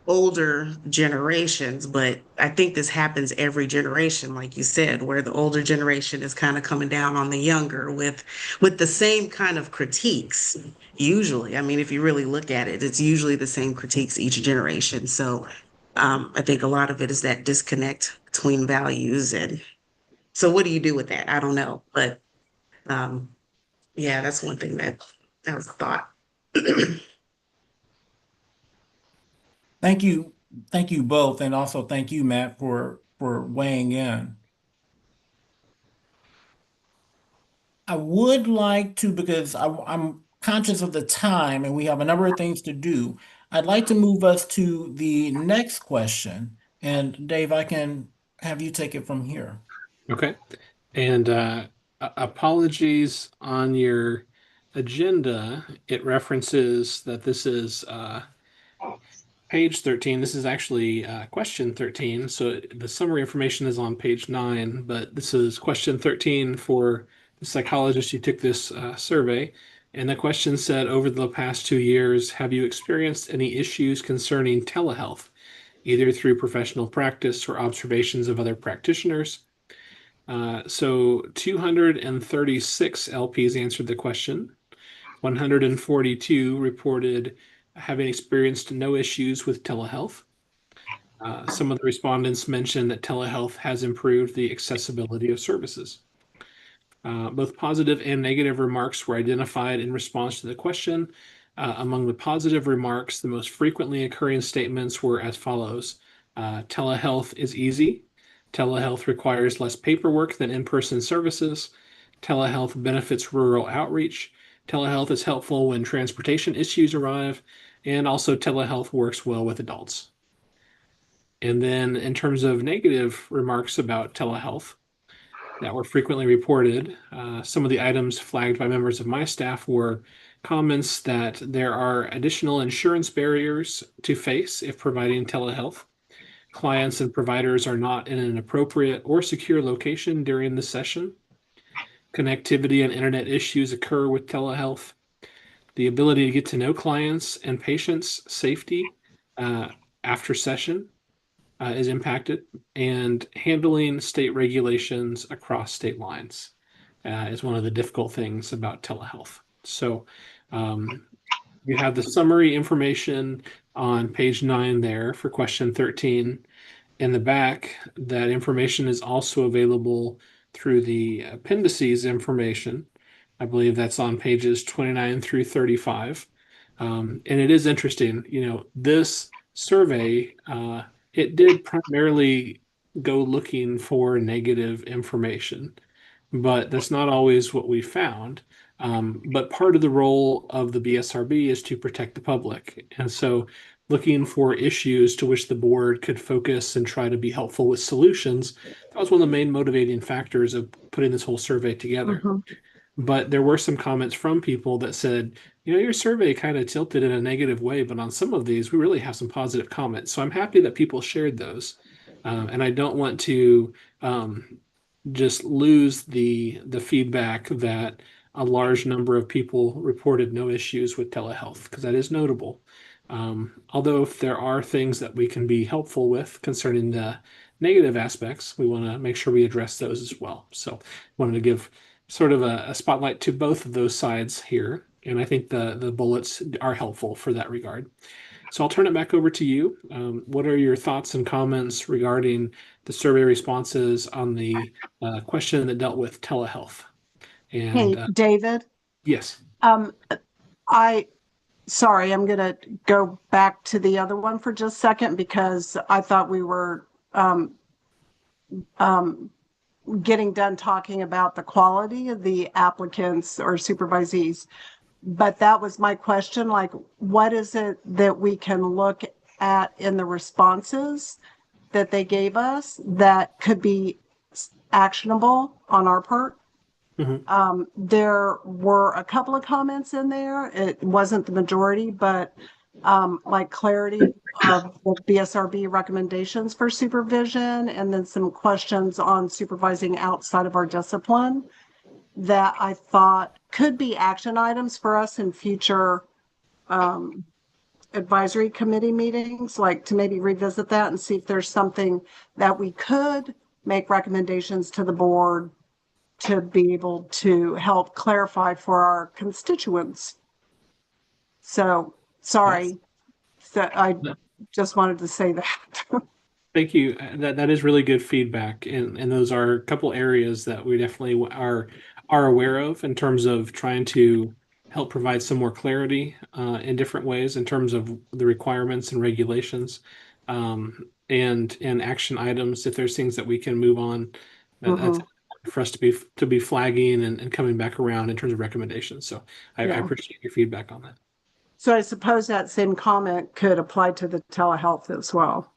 older generations, but I think this happens every generation, like you said, where the older generation is kind of coming down on the younger with the same kind of critiques. Usually, I mean, if you really look at it, it's usually the same critiques each generation. So I think a lot of it is that disconnect between values. And so what do you do with that? I don't know. But um, yeah, that's one thing that was a thought. thank you. Thank you both. And also thank you, Matt, for weighing in. I would like to, because I'm conscious of the time and we have a number of things to do. I'd like to move us to the next question. And Dave, I can have you take it from here. Okay. And apologies on your agenda, it references that this is page 13. This is actually question 13. So the summary information is on page 9, but this is question 13 for the psychologist who took this survey. And the question said, over the past 2 years, have you experienced any issues concerning telehealth, either through professional practice or observations of other practitioners? So 236 LPs answered the question. 142 reported having experienced no issues with telehealth. Some of the respondents mentioned that telehealth has improved the accessibility of services. Both positive and negative remarks were identified in response to the question. Among the positive remarks, the most frequently occurring statements were as follows. Telehealth is easy. Telehealth requires less paperwork than in-person services. Telehealth benefits rural outreach. Telehealth is helpful when transportation issues arrive. And also telehealth works well with adults. And then in terms of negative remarks about telehealth that were frequently reported, some of the items flagged by members of my staff were comments that there are additional insurance barriers to face if providing telehealth. Clients and providers are not in an appropriate or secure location during the session. Connectivity and internet issues occur with telehealth. The ability to get to know clients and patients' safety after session is impacted, and handling state regulations across state lines is one of the difficult things about telehealth. So you have the summary information on page 9 there for question 13. In the back, that information is also available through the appendices information. I believe that's on pages 29 through 35. And it is interesting, this survey, it did primarily go looking for negative information, but that's not always what we found. But part of the role of the BSRB is to protect the public. And so looking for issues to which the board could focus and try to be helpful with solutions, that was one of the main motivating factors of putting this whole survey together. But there were some comments from people that said, your survey kind of tilted in a negative way, but on some of these, we really have some positive comments. So I'm happy that people shared those. And I don't want to just lose the feedback that a large number of people reported no issues with telehealth, because that is notable. Although if there are things that we can be helpful with concerning the negative aspects, we want to make sure we address those as well. So I wanted to give sort of a spotlight to both of those sides here. And I think the bullets are helpful for that regard. So I'll turn it back over to you. What are your thoughts and comments regarding the survey responses on the question that dealt with telehealth? And Hey, David. Yes. Sorry, I'm going to go back to the other one for just a second, because I thought we were getting done talking about the quality of the applicants or supervisees. But that was my question, like, what is it that we can look at in the responses that they gave us that could be actionable on our part? There were a couple of comments in there. It wasn't the majority, but like clarity of the BSRB recommendations for supervision, and then some questions on supervising outside of our discipline that I thought could be action items for us in future advisory committee meetings, like to maybe revisit that and see if there's something that we could make recommendations to the board to be able to help clarify for our constituents. So sorry, so I just wanted to say that. Thank you. That is really good feedback, and those are a couple areas that we definitely are aware of in terms of trying to help provide some more clarity in different ways in terms of the requirements and regulations, and action items. If there's things that we can move on, that's for us to be flagging and coming back around in terms of recommendations. So I appreciate your feedback on that. So I suppose that same comment could apply to the telehealth as well.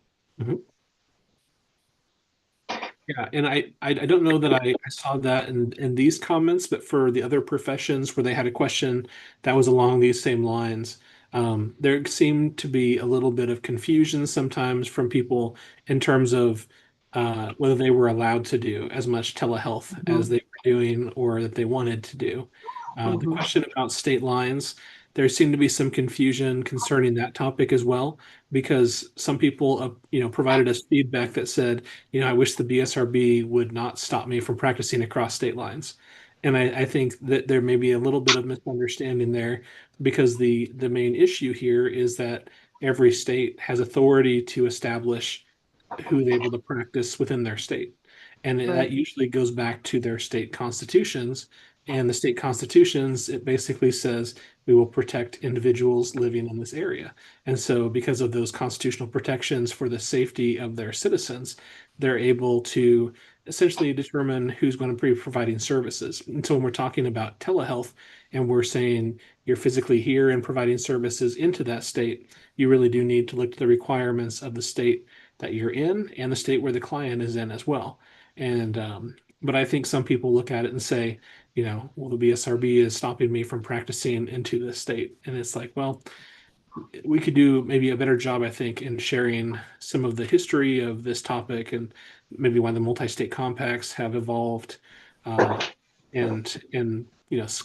Yeah, and I don't know that I saw that in these comments, but for the other professions where they had a question that was along these same lines, there seemed to be a little bit of confusion sometimes from people in terms of whether they were allowed to do as much telehealth as they were doing or that they wanted to do. The Mhm. question about state lines, there seemed to be some confusion concerning that topic as well, because some people, provided us feedback that said, I wish the BSRB would not stop me from practicing across state lines. And I think that there may be a little bit of misunderstanding there because the main issue here is that every state has authority to establish who's able to practice within their state. And Right. that usually goes back to their state constitutions. And the state constitutions, it basically says we will protect individuals living in this area. And so, because of those constitutional protections for the safety of their citizens, they're able to essentially determine who's going to be providing services. And so, when we're talking about telehealth and we're saying you're physically here and providing services into that state, you really do need to look to the requirements of the state that you're in and the state where the client is in as well. And but I think some people look at it and say, well, the BSRB is stopping me from practicing into this state. And it's like, well, we could do maybe a better job, I think, in sharing some of the history of this topic and maybe why the multi-state compacts have evolved, and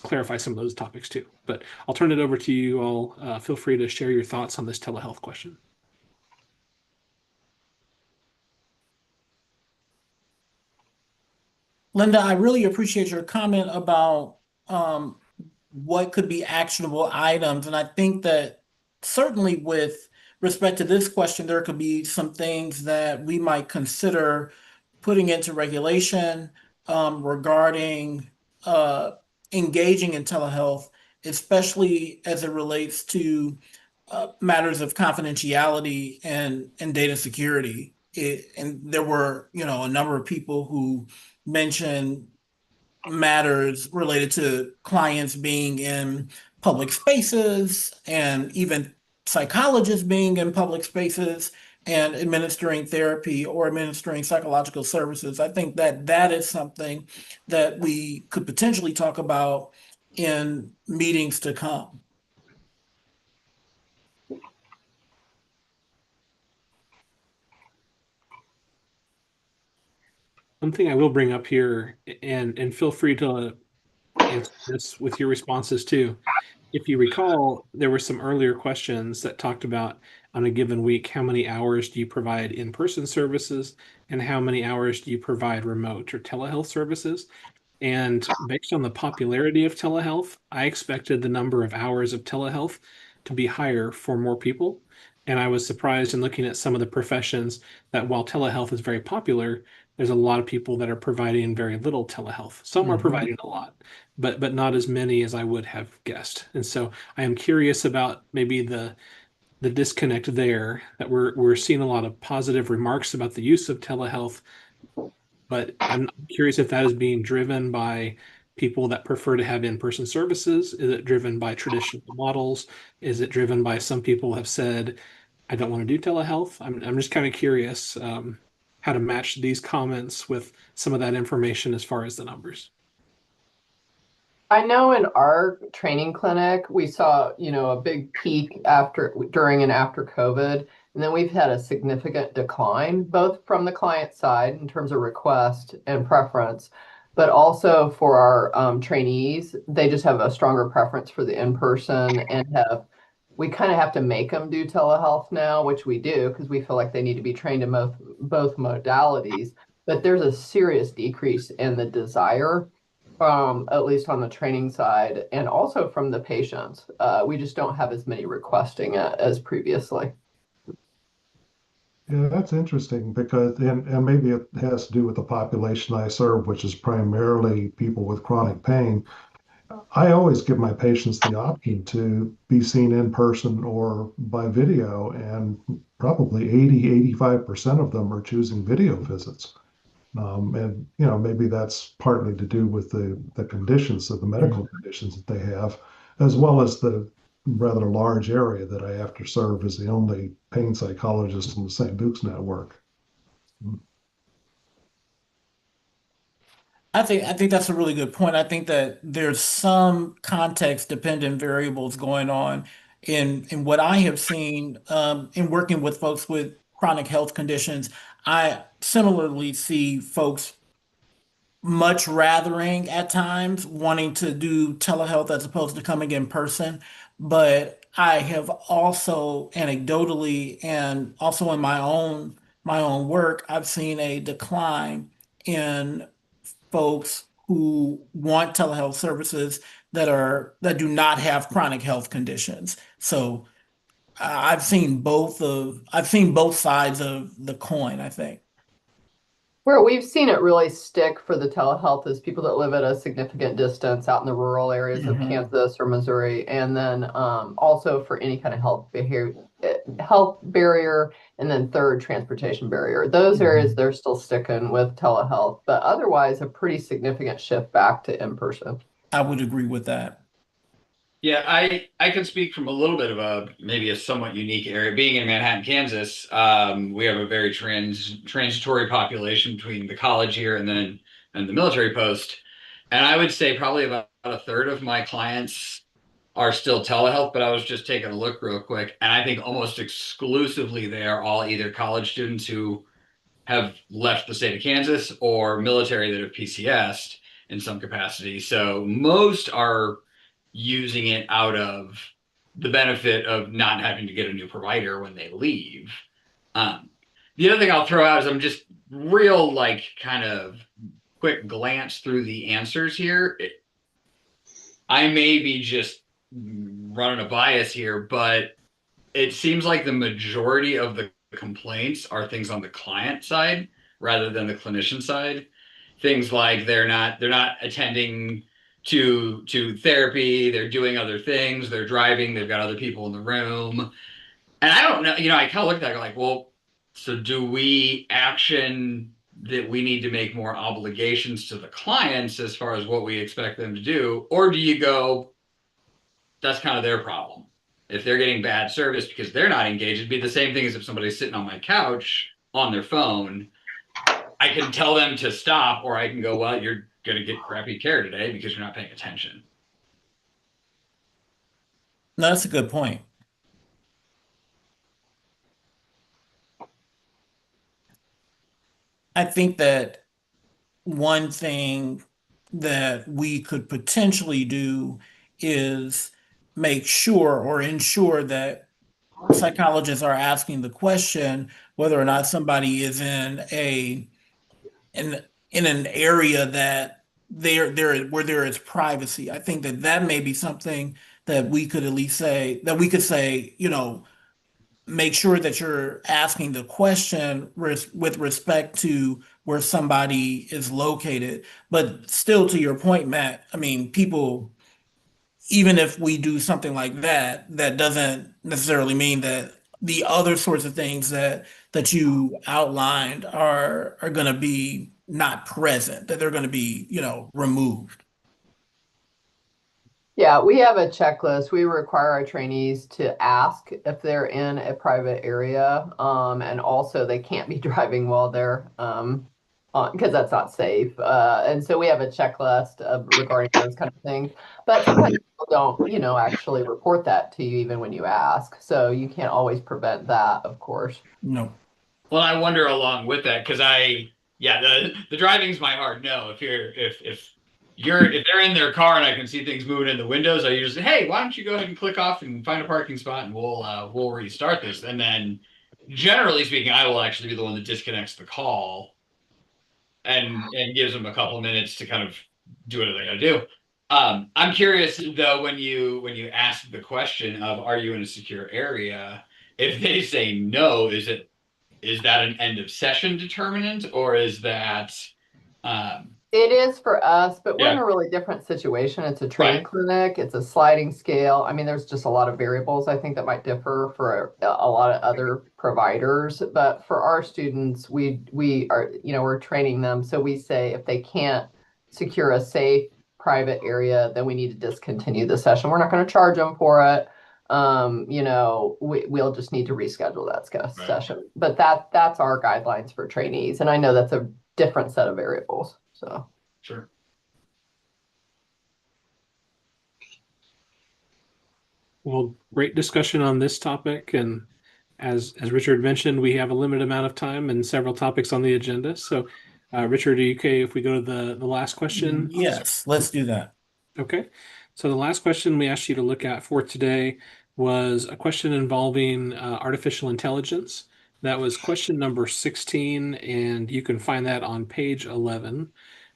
clarify some of those topics too. But I'll turn it over to you all. Feel free to share your thoughts on this telehealth question. Linda, I really appreciate your comment about um, what could be actionable items. And I think that certainly with respect to this question, there could be some things that we might consider putting into regulation regarding uh, engaging in telehealth, especially as it relates to matters of confidentiality and data security. And there were, a number of people who mentioned matters related to clients being in public spaces and even psychologists being in public spaces and administering therapy or administering psychological services. I think that that is something that we could potentially talk about in meetings to come. One thing I will bring up here, and feel free to answer this with your responses too. If you recall, there were some earlier questions that talked about on a given week, how many hours do you provide in-person services and how many hours do you provide remote or telehealth services? And based on the popularity of telehealth, I expected the number of hours of telehealth to be higher for more people. And I was surprised in looking at some of the professions that while telehealth is very popular, there's a lot of people that are providing very little telehealth. Some are providing a lot, but not as many as I would have guessed. And so I am curious about maybe the disconnect there, that we're seeing a lot of positive remarks about the use of telehealth, but I'm curious if that is being driven by people that prefer to have in-person services. Is it driven by traditional models? Is it driven by some people have said, I don't want to do telehealth? I'm just kind of curious how to match these comments with some of that information as far as the numbers. I know in our training clinic, we saw, a big peak during and after COVID, and then we've had a significant decline, both from the client side in terms of request and preference, but also for our trainees. They just have a stronger preference for the in-person and we kind of have to make them do telehealth now, which we do because we feel like they need to be trained in both modalities. But there's a serious decrease in the desire, at least on the training side, and also from the patients. We just don't have as many requesting it as previously. Yeah, that's interesting because, and maybe it has to do with the population I serve, which is primarily people with chronic pain. I always give my patients the option to be seen in person or by video, and probably 85% of them are choosing video visits. And maybe that's partly to do with the conditions of the medical conditions that they have, as well as the rather large area that I have to serve as the only pain psychologist in the St. Luke's network. I think that's a really good point. I think that there's some context dependent variables going on in what I have seen in working with folks with chronic health conditions. I similarly see folks much rathering at times wanting to do telehealth as opposed to coming in person. But I have also anecdotally and also in my own work, I've seen a decline in folks who want telehealth services that do not have chronic health conditions. So I've seen both sides of the coin, I think. Where we've seen it really stick for the telehealth is people that live at a significant distance out in the rural areas of Mhm. Kansas or Missouri, and then also for any kind of health barrier, and then third, transportation barrier. Those areas they're still sticking with telehealth, but otherwise a pretty significant shift back to in person. I would agree with that. Yeah, I can speak from a little bit of a maybe a somewhat unique area. Being in Manhattan, Kansas, we have a very transitory population between the college here and the military post. And I would say probably about a third of my clients are still telehealth, but I was just taking a look real quick, and I think almost exclusively they are all either college students who have left the state of Kansas or military that have PCSed in some capacity. So most are using it out of the benefit of not having to get a new provider when they leave. Um, the other thing I'll throw out is I'm just real like kind of quick glance through the answers here. I may be just running a bias here, but it seems like the majority of the complaints are things on the client side rather than the clinician side. Things like they're not attending to therapy, they're doing other things, they're driving, they've got other people in the room. And I don't know, I kind of look at that and go like, well, so do we action that we need to make more obligations to the clients as far as what we expect them to do? Or do you go, that's kind of their problem. If they're getting bad service because they're not engaged, it'd be the same thing as if somebody's sitting on my couch on their phone. I can tell them to stop, or I can go, well, you're going to get crappy care today because you're not paying attention. No, that's a good point. I think that one thing that we could potentially do is make sure or ensure that psychologists are asking the question whether or not somebody is in in an area that there where there is privacy. I think that that may be something that we could at least say that we could say, make sure that you're asking the question with respect to where somebody is located. But still, to your point, Matt, I mean, people, even if we do something like that, that doesn't necessarily mean that the other sorts of things that you outlined are going to be not present, that they're going to be, removed. Yeah, we have a checklist. We require our trainees to ask if they're in a private area, and also they can't be driving while they're because that's not safe. And so we have a checklist regarding those kind of things. But sometimes people don't, actually report that to you even when you ask. So you can't always prevent that, of course. No. Well, I wonder along with that because yeah, the driving's my hard no. If they're in their car and I can see things moving in the windows, I usually say, hey, why don't you go ahead and click off and find a parking spot and we'll restart this. And then generally speaking, I will actually be the one that disconnects the call and gives them a couple of minutes to kind of do what they got to do. I'm curious though, when you ask the question of are you in a secure area, if they say no, is that an end of session determinant or is that It is for us, but we're in yeah, a really different situation. It's a training right, clinic, it's a sliding scale. I mean, there's just a lot of variables I think that might differ for a lot of other providers. But for our students, we are, we're training them. So we say if they can't secure a safe private area, then we need to discontinue the session. We're not going to charge them for it. We'll just need to reschedule that right. session. But that's our guidelines for trainees. And I know that's a different set of variables. So Sure. Well, great discussion on this topic, and as Richard mentioned, we have a limited amount of time and several topics on the agenda. So, Richard, are you okay if we go to the last question? Yes, let's do that. Okay. So the last question we asked you to look at for today was a question involving artificial intelligence. That was question number 16, and you can find that on page 11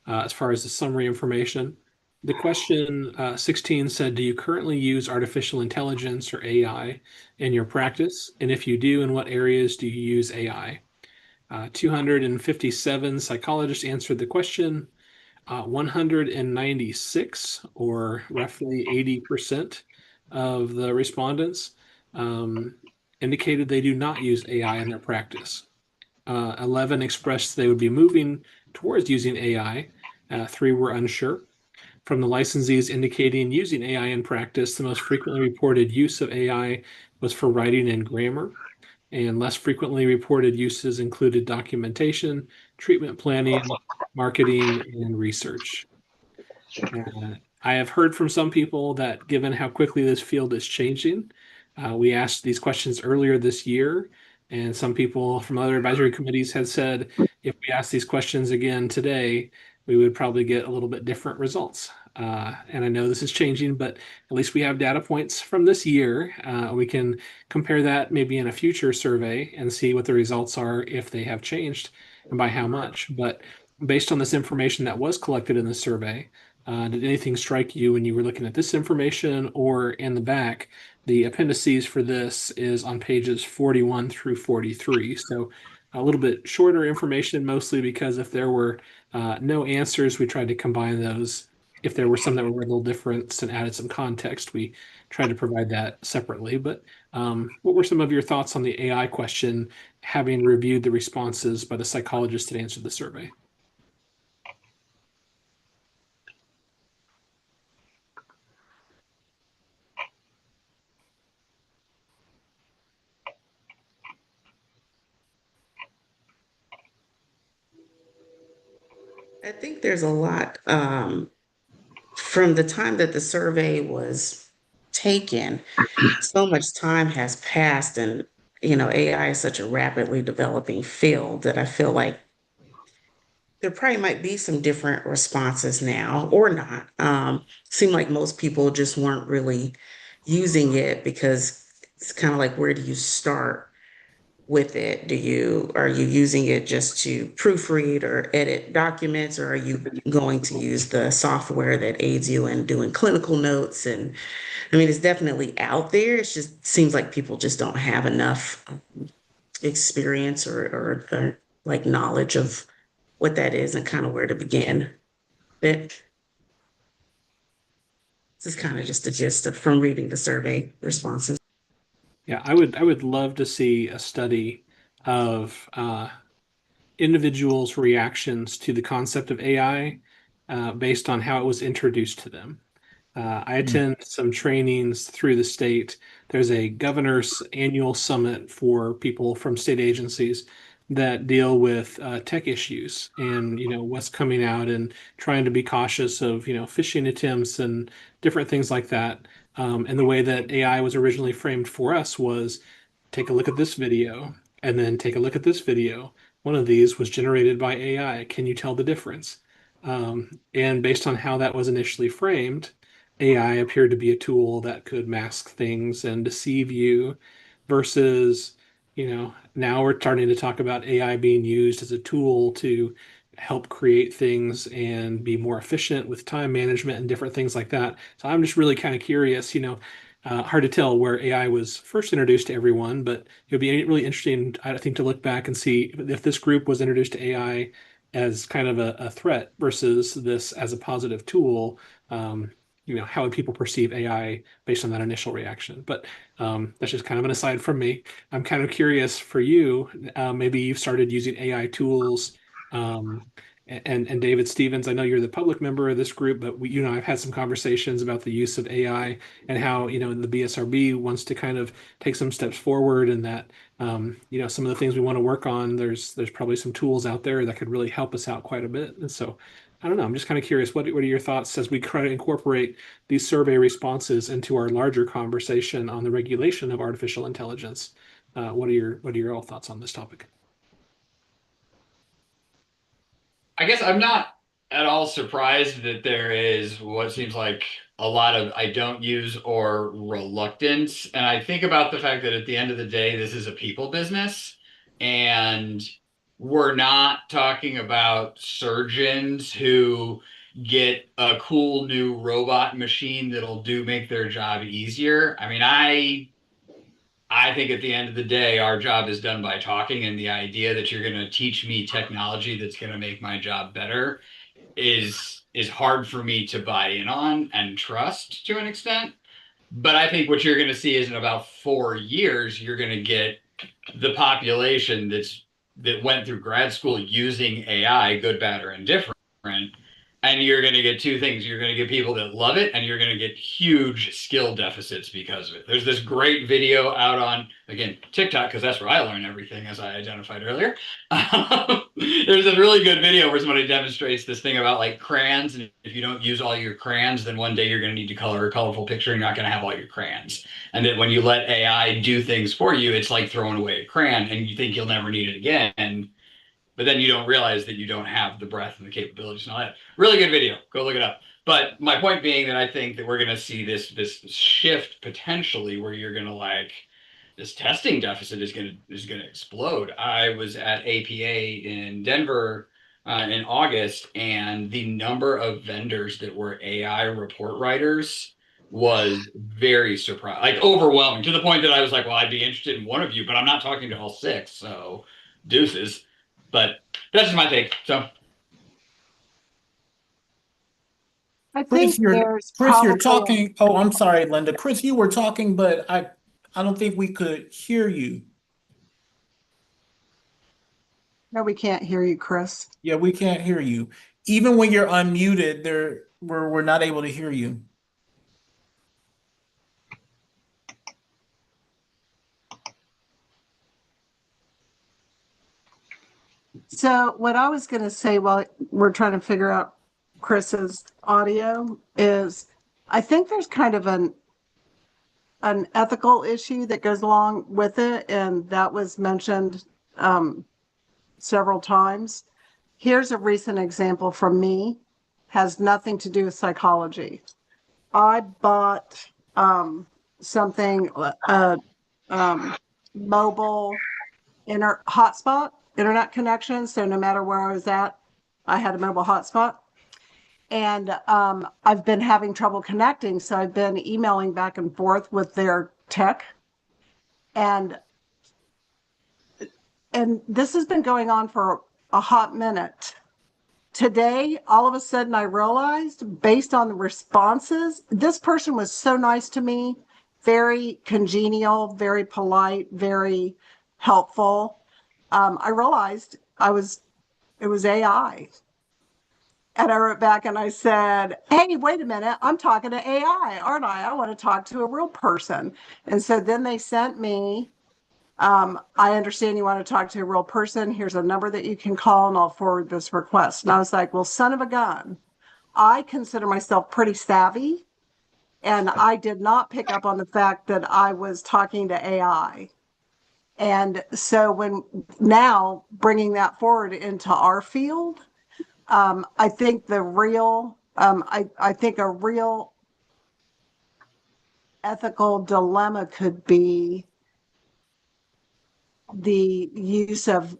as far as the summary information. The question 16 said, do you currently use artificial intelligence or AI in your practice? And if you do, in what areas do you use AI? 257 psychologists answered the question. 196, or roughly 80% of the respondents, indicated they do not use AI in their practice. 11 expressed they would be moving towards using AI. 3 were unsure. From the licensees indicating using AI in practice, the most frequently reported use of AI was for writing and grammar, and less frequently reported uses included documentation, treatment planning, marketing, and research. I have heard from some people that given how quickly this field is changing, we asked these questions earlier this year, and some people from other advisory committees had said if we asked these questions again today, we would probably get a little bit different results. And I know this is changing, but at least we have data points from this year. We can compare that maybe in a future survey and see what the results are if they have changed and by how much. But based on this information that was collected in the survey, did anything strike you when you were looking at this information, or in the back? The appendices for this is on pages 41 through 43. So a little bit shorter information, mostly because if there were no answers, we tried to combine those. If there were some that were a little different and added some context, we tried to provide that separately. But what were some of your thoughts on the AI question, having reviewed the responses by the psychologists that answered the survey? I think there's a lot from the time that the survey was taken, so much time has passed, and AI is such a rapidly developing field that I feel like there probably might be some different responses now or not. Seem like most people just weren't really using it because it's kind of like, where do you start with it? Are you using it just to proofread or edit documents, or are you going to use the software that aids you in doing clinical notes? And I mean, it's definitely out there. It just seems like people just don't have enough experience or like knowledge of what that is and kind of where to begin. But this is kind of just a gist of from reading the survey responses. Yeah, I would love to see a study of individuals' reactions to the concept of AI based on how it was introduced to them. I attend some trainings through the state. There's a governor's annual summit for people from state agencies that deal with tech issues and what's coming out, and trying to be cautious of phishing attempts and different things like that. And the way that AI was originally framed for us was take a look at this video and then take a look at this video. One of these was generated by AI. Can you tell the difference? And based on how that was initially framed, AI appeared to be a tool that could mask things and deceive you versus, now we're starting to talk about AI being used as a tool to help create things and be more efficient with time management and different things like that. So I'm just really kind of curious, hard to tell where AI was first introduced to everyone, but it would be really interesting, I think, to look back and see if this group was introduced to AI as kind of a threat versus this as a positive tool. How would people perceive AI based on that initial reaction? But that's just kind of an aside from me. I'm kind of curious for you. Maybe you've started using AI tools And David Stevens, I know you're the public member of this group, but I've had some conversations about the use of AI and how, the BSRB wants to kind of take some steps forward, and that, some of the things we want to work on, there's probably some tools out there that could really help us out quite a bit. And so, I don't know, I'm just kind of curious, what are your thoughts as we try to incorporate these survey responses into our larger conversation on the regulation of artificial intelligence? What are your all thoughts on this topic? I guess I'm not at all surprised that there is what seems like a lot of I don't use or reluctance. And I think about the fact that at the end of the day, this is a people business. And we're not talking about surgeons who get a cool new robot machine that'll make their job easier. I mean, I think at the end of the day, our job is done by talking, and the idea that you're going to teach me technology that's going to make my job better is hard for me to buy in on and trust to an extent. But I think what you're going to see is in about 4 years, you're going to get the population that went through grad school using AI, good, bad, or indifferent. And you're going to get two things. You're going to get people that love it, and you're going to get huge skill deficits because of it. There's this great video out on, again, TikTok, because that's where I learn everything, as I identified earlier. There's this really good video where somebody demonstrates this thing about like crayons. And if you don't use all your crayons, then one day you're going to need to color a colorful picture and you're not going to have all your crayons. And that when you let AI do things for you, it's like throwing away a crayon and you think you'll never need it again. But then you don't realize that you don't have the breadth and the capabilities and all that. Really good video. Go look it up. But my point being that I think that we're going to see this shift potentially where you're going to this testing deficit is going to explode. I was at APA in Denver in August, and the number of vendors that were AI report writers was very surprising, like overwhelming, to the point that I was like, well, I'd be interested in one of you, but I'm not talking to all 6, so deuces. But that's just my take. So I Chris, think there's you're probably, talking. Oh, I'm sorry, Linda. Chris, you were talking, but I don't think we could hear you. no, we can't hear you, Chris. Yeah, we can't hear you. Even when you're unmuted, we're not able to hear you. So what I was going to say while we're trying to figure out Chris's audio is I think there's kind of an ethical issue that goes along with it, and that was mentioned several times. Here's a recent example from me, has nothing to do with psychology. I bought something, mobile hotspot, internet connection. So no matter where I was at, I had a mobile hotspot. And I've been having trouble connecting. So I've been emailing back and forth with their tech. And this has been going on for a hot minute. Today, all of a sudden, I realized, based on the responses, this person was so nice to me, very congenial, very polite, very helpful. I realized it was AI. And I wrote back and I said, hey, wait a minute, I'm talking to AI, aren't I? I want to talk to a real person. And so then they sent me, I understand you want to talk to a real person. Here's a number that you can call and I'll forward this request. And I was like, well, son of a gun. I consider myself pretty savvy. And I did not pick up on the fact that I was talking to AI. And so when now bringing that forward into our field, I think a real ethical dilemma could be the use of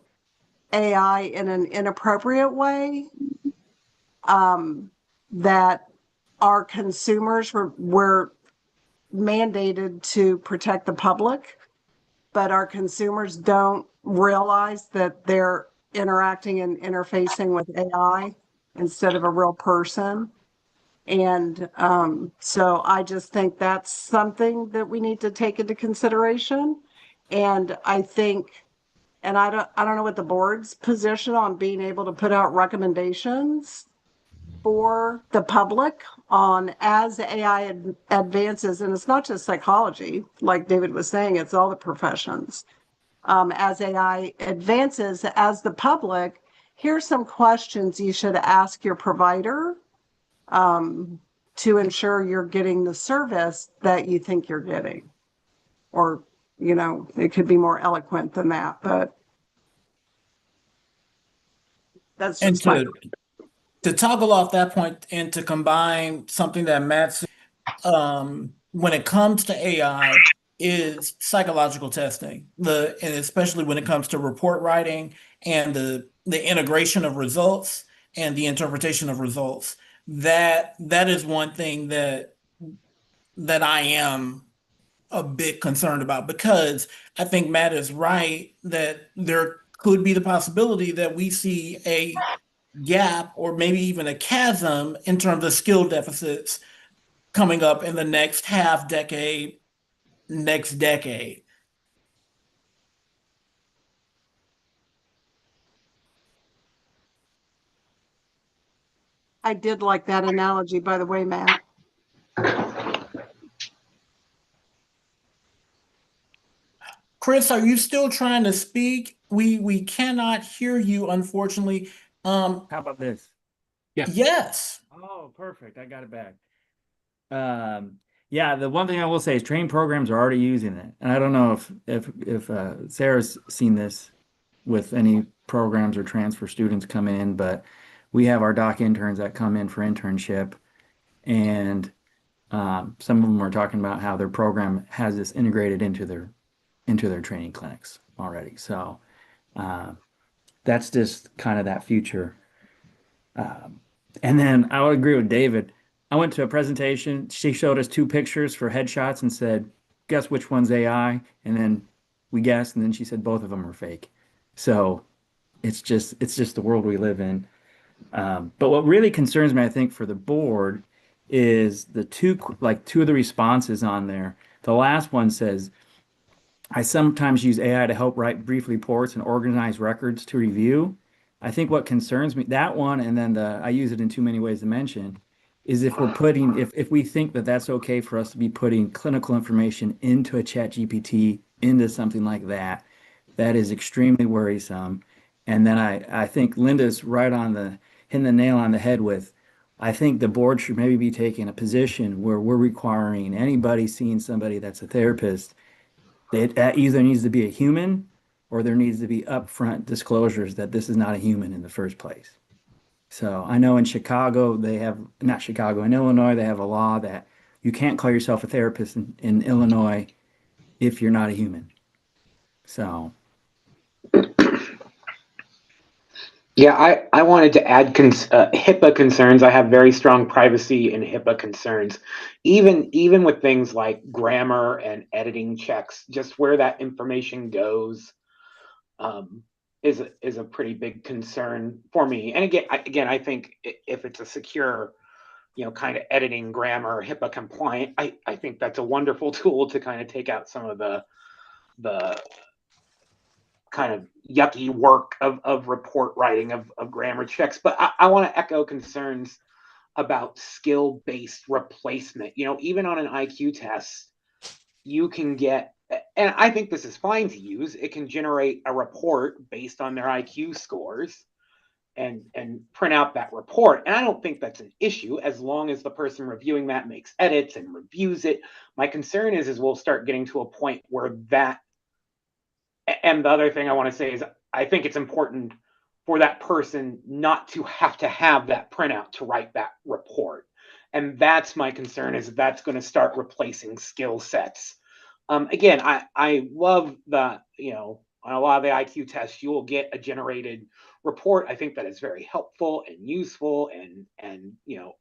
AI in an inappropriate way, that our consumers were mandated to protect the public, but our consumers don't realize that they're interacting and interfacing with AI instead of a real person. And so I just think that's something that we need to take into consideration. And I think and I don't know what the board's position on being able to put out recommendations for the public on as AI advances, and it's not just psychology, like David was saying, it's all the professions. As AI advances, as the public, here's some questions you should ask your provider to ensure you're getting the service that you think you're getting. Or, it could be more eloquent than that, but that's And just my. to toggle off that point and to combine something that Matt said, when it comes to AI, is psychological testing. And especially when it comes to report writing and the integration of results and the interpretation of results. That is one thing that I am a bit concerned about, because I think Matt is right that there could be the possibility that we see a gap or maybe even a chasm in terms of skill deficits coming up in the next half decade, next decade. I did like that analogy, by the way, Matt. Chris, are you still trying to speak? We cannot hear you, unfortunately. How about this? Yes. Oh, perfect. I got it back. Yeah, the one thing I will say is training programs are already using it. And I don't know if Sarah's seen this with any programs or transfer students coming in, but we have our doc interns that come in for internship, and some of them are talking about how their program has this integrated into their training clinics already. So that's just kind of that future. And then I would agree with David. I went to a presentation. She showed us two pictures for headshots and said, guess which one's AI? And then we guessed, and then she said both of them are fake. So it's just the world we live in. But what really concerns me, I think, for the board is the two of the responses on there. The last one says, I sometimes use AI to help write brief reports and organize records to review. I think what concerns me, that one, and then I use it in too many ways to mention, is if we think that that's okay for us to be putting clinical information into a chat GPT, into something like that, that is extremely worrisome. And then I think Linda's right hitting the nail on the head with, I think the board should maybe be taking a position where we're requiring anybody seeing somebody that's a therapist, that either needs to be a human or there needs to be upfront disclosures that this is not a human in the first place. So I know in Chicago, in Illinois, they have a law that you can't call yourself a therapist in Illinois if you're not a human. So. Yeah, I wanted to add HIPAA concerns. I have very strong privacy and HIPAA concerns, even with things like grammar and editing checks. Just where that information goes is a pretty big concern for me. And again, I think if it's a secure, kind of editing, grammar, HIPAA compliant, I think that's a wonderful tool to kind of take out some of the kind of yucky work of report writing, of grammar checks. But I want to echo concerns about skill-based replacement. Even on an IQ test, you can get, and I think this is fine to use, it can generate a report based on their IQ scores and print out that report. And I don't think that's an issue as long as the person reviewing that makes edits and reviews it. My concern is we'll start getting to a point where that, and the other thing I want to say is I think it's important for that person not to have that printout to write that report. And that's my concern, is that's going to start replacing skill sets. Again, I love the, on a lot of the IQ tests, you will get a generated report. I think that is very helpful and useful and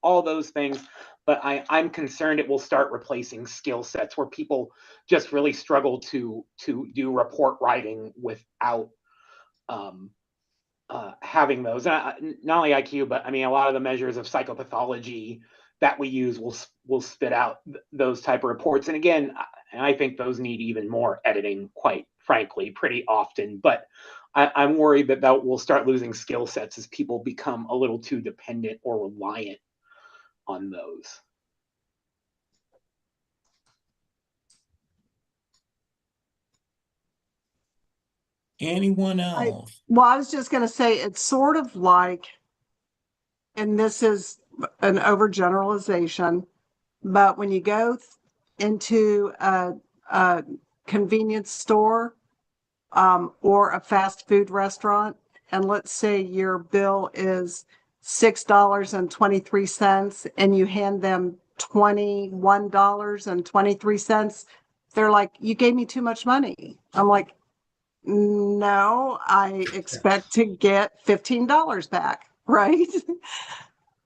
all those things. But I'm concerned it will start replacing skill sets where people just really struggle to do report writing without having those. Not only IQ, but I mean, a lot of the measures of psychopathology that we use will spit out those type of reports. And again, I think those need even more editing, quite frankly, pretty often. But I'm worried that we'll start losing skill sets as people become a little too dependent or reliant on those. Anyone else? Well, I was just going to say it's sort of like, and this is an overgeneralization, but when you go into a convenience store or a fast food restaurant, and let's say your bill is $6.23, and you hand them $21.23, they're like, "You gave me too much money." I'm like, "No, I expect to get $15 back," right?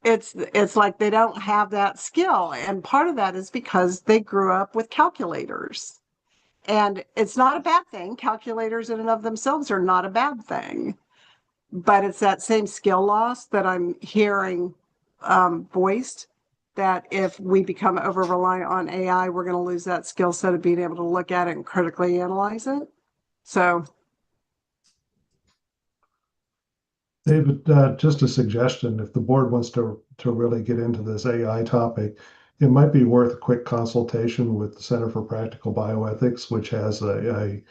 It's like they don't have that skill. And part of that is because they grew up with calculators. And it's not a bad thing. Calculators in and of themselves are not a bad thing. But it's that same skill loss that I'm hearing voiced, that if we become over reliant on AI, we're going to lose that skill set of being able to look at it and critically analyze it. So, David, just a suggestion, if the board wants to really get into this AI topic, it might be worth a quick consultation with the Center for Practical Bioethics, which has an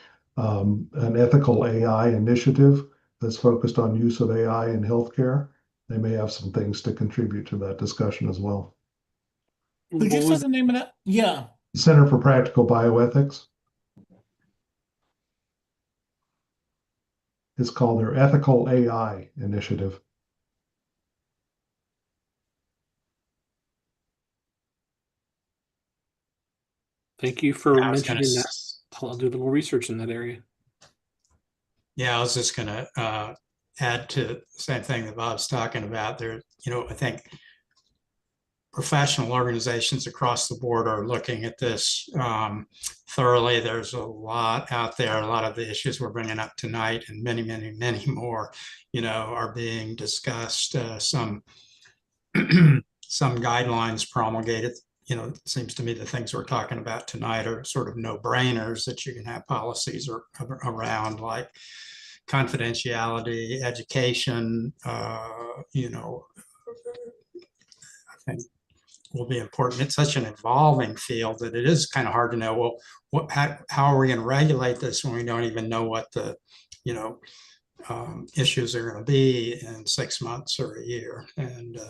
ethical AI initiative that's focused on use of AI in healthcare. They may have some things to contribute to that discussion as well. Could you say the name of that? Yeah. Center for Practical Bioethics. It's called their Ethical AI Initiative. Thank you for I was gonna mentioning that. s- I'll do a little research in that area. Yeah, I was just going to add to the same thing that Bob's talking about there. I think professional organizations across the board are looking at this thoroughly. There's a lot out there. A lot of the issues we're bringing up tonight and many, many, many more, are being discussed. Some guidelines promulgated. It seems to me the things we're talking about tonight are sort of no-brainers that you can have policies around, like confidentiality, education. I think will be important. It's such an evolving field that it is kind of hard to know, well, how are we going to regulate this when we don't even know what the issues are going to be in 6 months or a year. And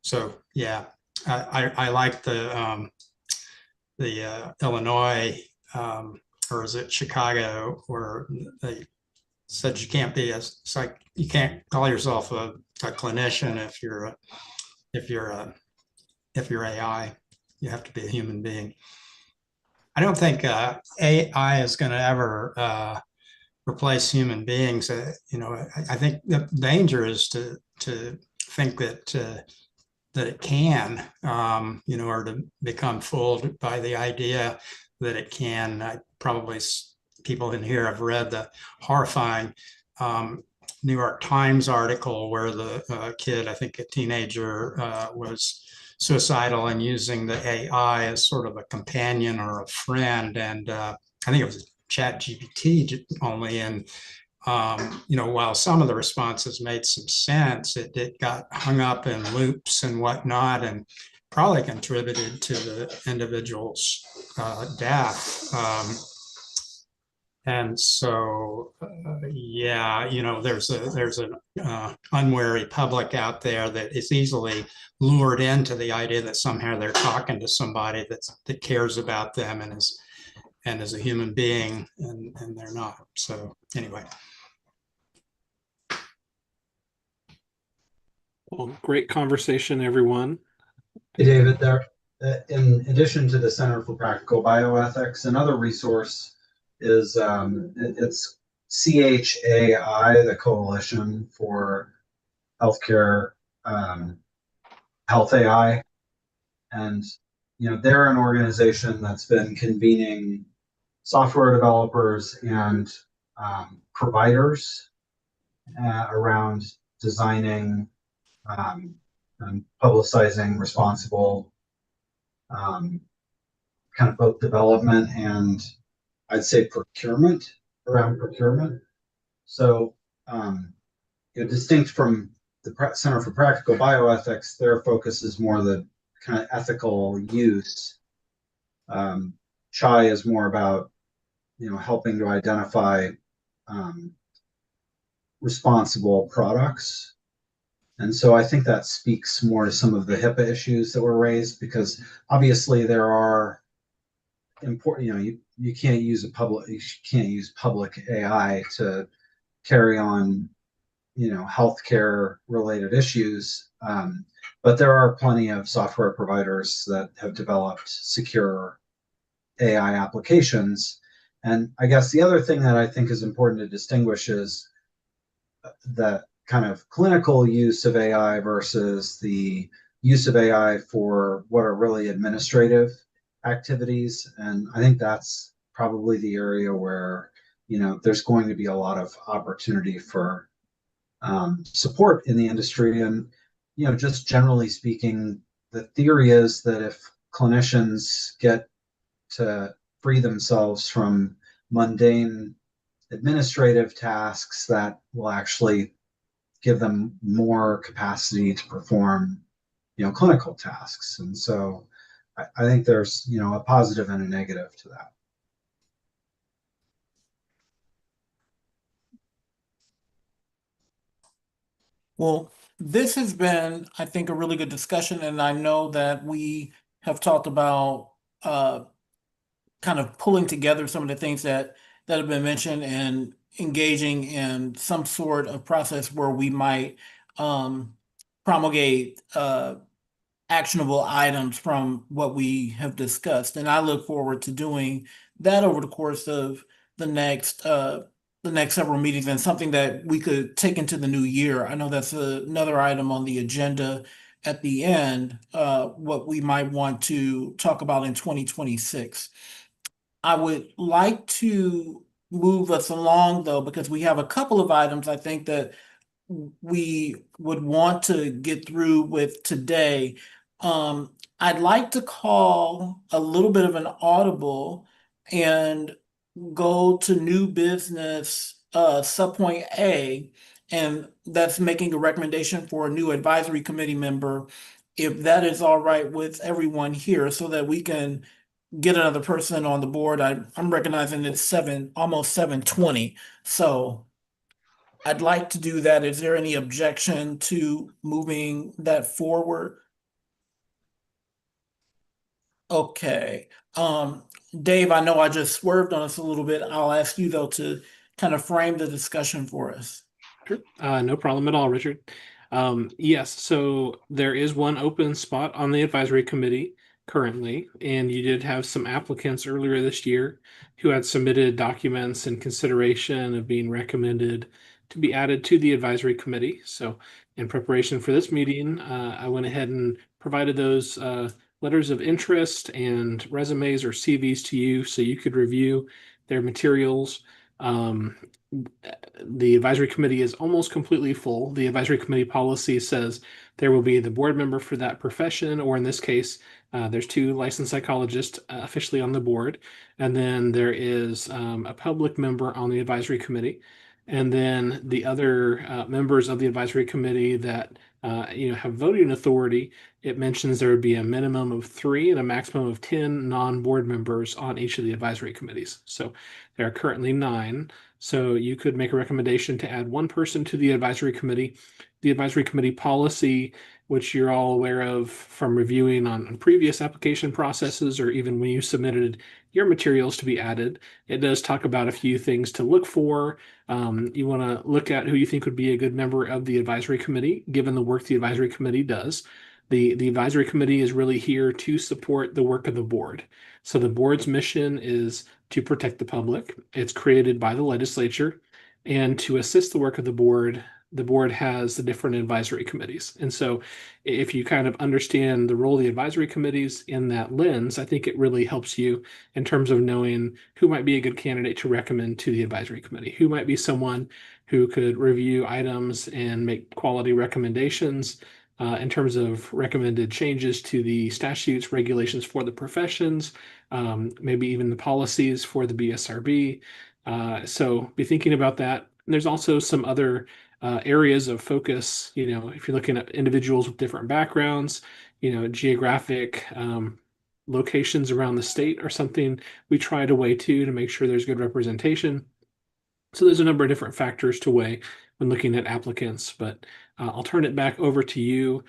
so, yeah, I like the Illinois, or is it Chicago, where they said you can't be it's like you can't call yourself a clinician if you're AI. You have to be a human being. I don't think AI is going to ever replace human beings. I think the danger is to think that it can, or to become fooled by the idea that it can. Probably people in here have read the horrifying New York Times article where the kid, I think a teenager, was suicidal and using the AI as sort of a companion or a friend. And I think it was Chat GPT only. And while some of the responses made some sense, it got hung up in loops and whatnot, and probably contributed to the individual's death. And so, there's an unwary public out there that is easily lured into the idea that somehow they're talking to somebody that cares about them and is a human being, and they're not. So anyway. Well, great conversation, everyone. Hey, David, in addition to the Center for Practical Bioethics, another resource is it's CHAI, the Coalition for Healthcare Health AI. And, they're an organization that's been convening software developers and providers around designing and publicizing responsible kind of both development and I'd say procurement, around procurement. So, distinct from the Center for Practical Bioethics, their focus is more the kind of ethical use. CHI is more about, helping to identify responsible products. And so I think that speaks more to some of the HIPAA issues that were raised, because obviously there are important, you can't use public AI to carry on, healthcare related issues. But there are plenty of software providers that have developed secure AI applications. And I guess the other thing that I think is important to distinguish is the kind of clinical use of AI versus the use of AI for what are really administrative activities. And I think that's probably the area where, there's going to be a lot of opportunity for support in the industry. And, just generally speaking, the theory is that if clinicians get to free themselves from mundane administrative tasks, that will actually give them more capacity to perform, clinical tasks. And so I think there's, a positive and a negative to that. Well, this has been, I think, a really good discussion, and I know that we have talked about kind of pulling together some of the things that have been mentioned and engaging in some sort of process where we might promulgate actionable items from what we have discussed. And I look forward to doing that over the course of the next several meetings, and something that we could take into the new year. I know that's another item on the agenda at the end, what we might want to talk about in 2026. I would like to move us along though, because we have a couple of items I think that we would want to get through with today. I'd like to call a little bit of an audible and go to new business, subpoint A, and that's making a recommendation for a new advisory committee member, if that is all right with everyone here, so that we can get another person on the board. I'm recognizing it's almost 7:20, so I'd like to do that. Is there any objection to moving that forward? Okay. Dave, I know I just swerved on us a little bit. I'll ask you though to kind of frame the discussion for us. Sure. No problem at all, Richard. Yes, so there is one open spot on the advisory committee currently, and you did have some applicants earlier this year who had submitted documents in consideration of being recommended to be added to the advisory committee. So in preparation for this meeting, I went ahead and provided those letters of interest and resumes or CVs to you so you could review their materials. The advisory committee is almost completely full. The advisory committee policy says there will be the board member for that profession, or in this case, there's two licensed psychologists officially on the board, and then there is a public member on the advisory committee, and then the other members of the advisory committee that have voting authority. It mentions there would be a minimum of 3 and a maximum of 10 non-board members on each of the advisory committees. So there are currently 9. So you could make a recommendation to add one person to the advisory committee. The advisory committee policy, which you're all aware of from reviewing on previous application processes, or even when you submitted your materials to be added, it does talk about a few things to look for. You want to look at who you think would be a good member of the advisory committee, given the work the advisory committee does. The advisory committee is really here to support the work of the board. So the board's mission is to protect the public. It's created by the legislature. And to assist the work of the board has the different advisory committees. And so if you kind of understand the role of the advisory committees in that lens, I think it really helps you in terms of knowing who might be a good candidate to recommend to the advisory committee, who might be someone who could review items and make quality recommendations, in terms of recommended changes to the statutes, regulations for the professions, maybe even the policies for the BSRB. So be thinking about that. And there's also some other areas of focus, if you're looking at individuals with different backgrounds, geographic locations around the state or something we try to weigh to make sure there's good representation. So there's a number of different factors to weigh when looking at applicants, but I'll turn it back over to you.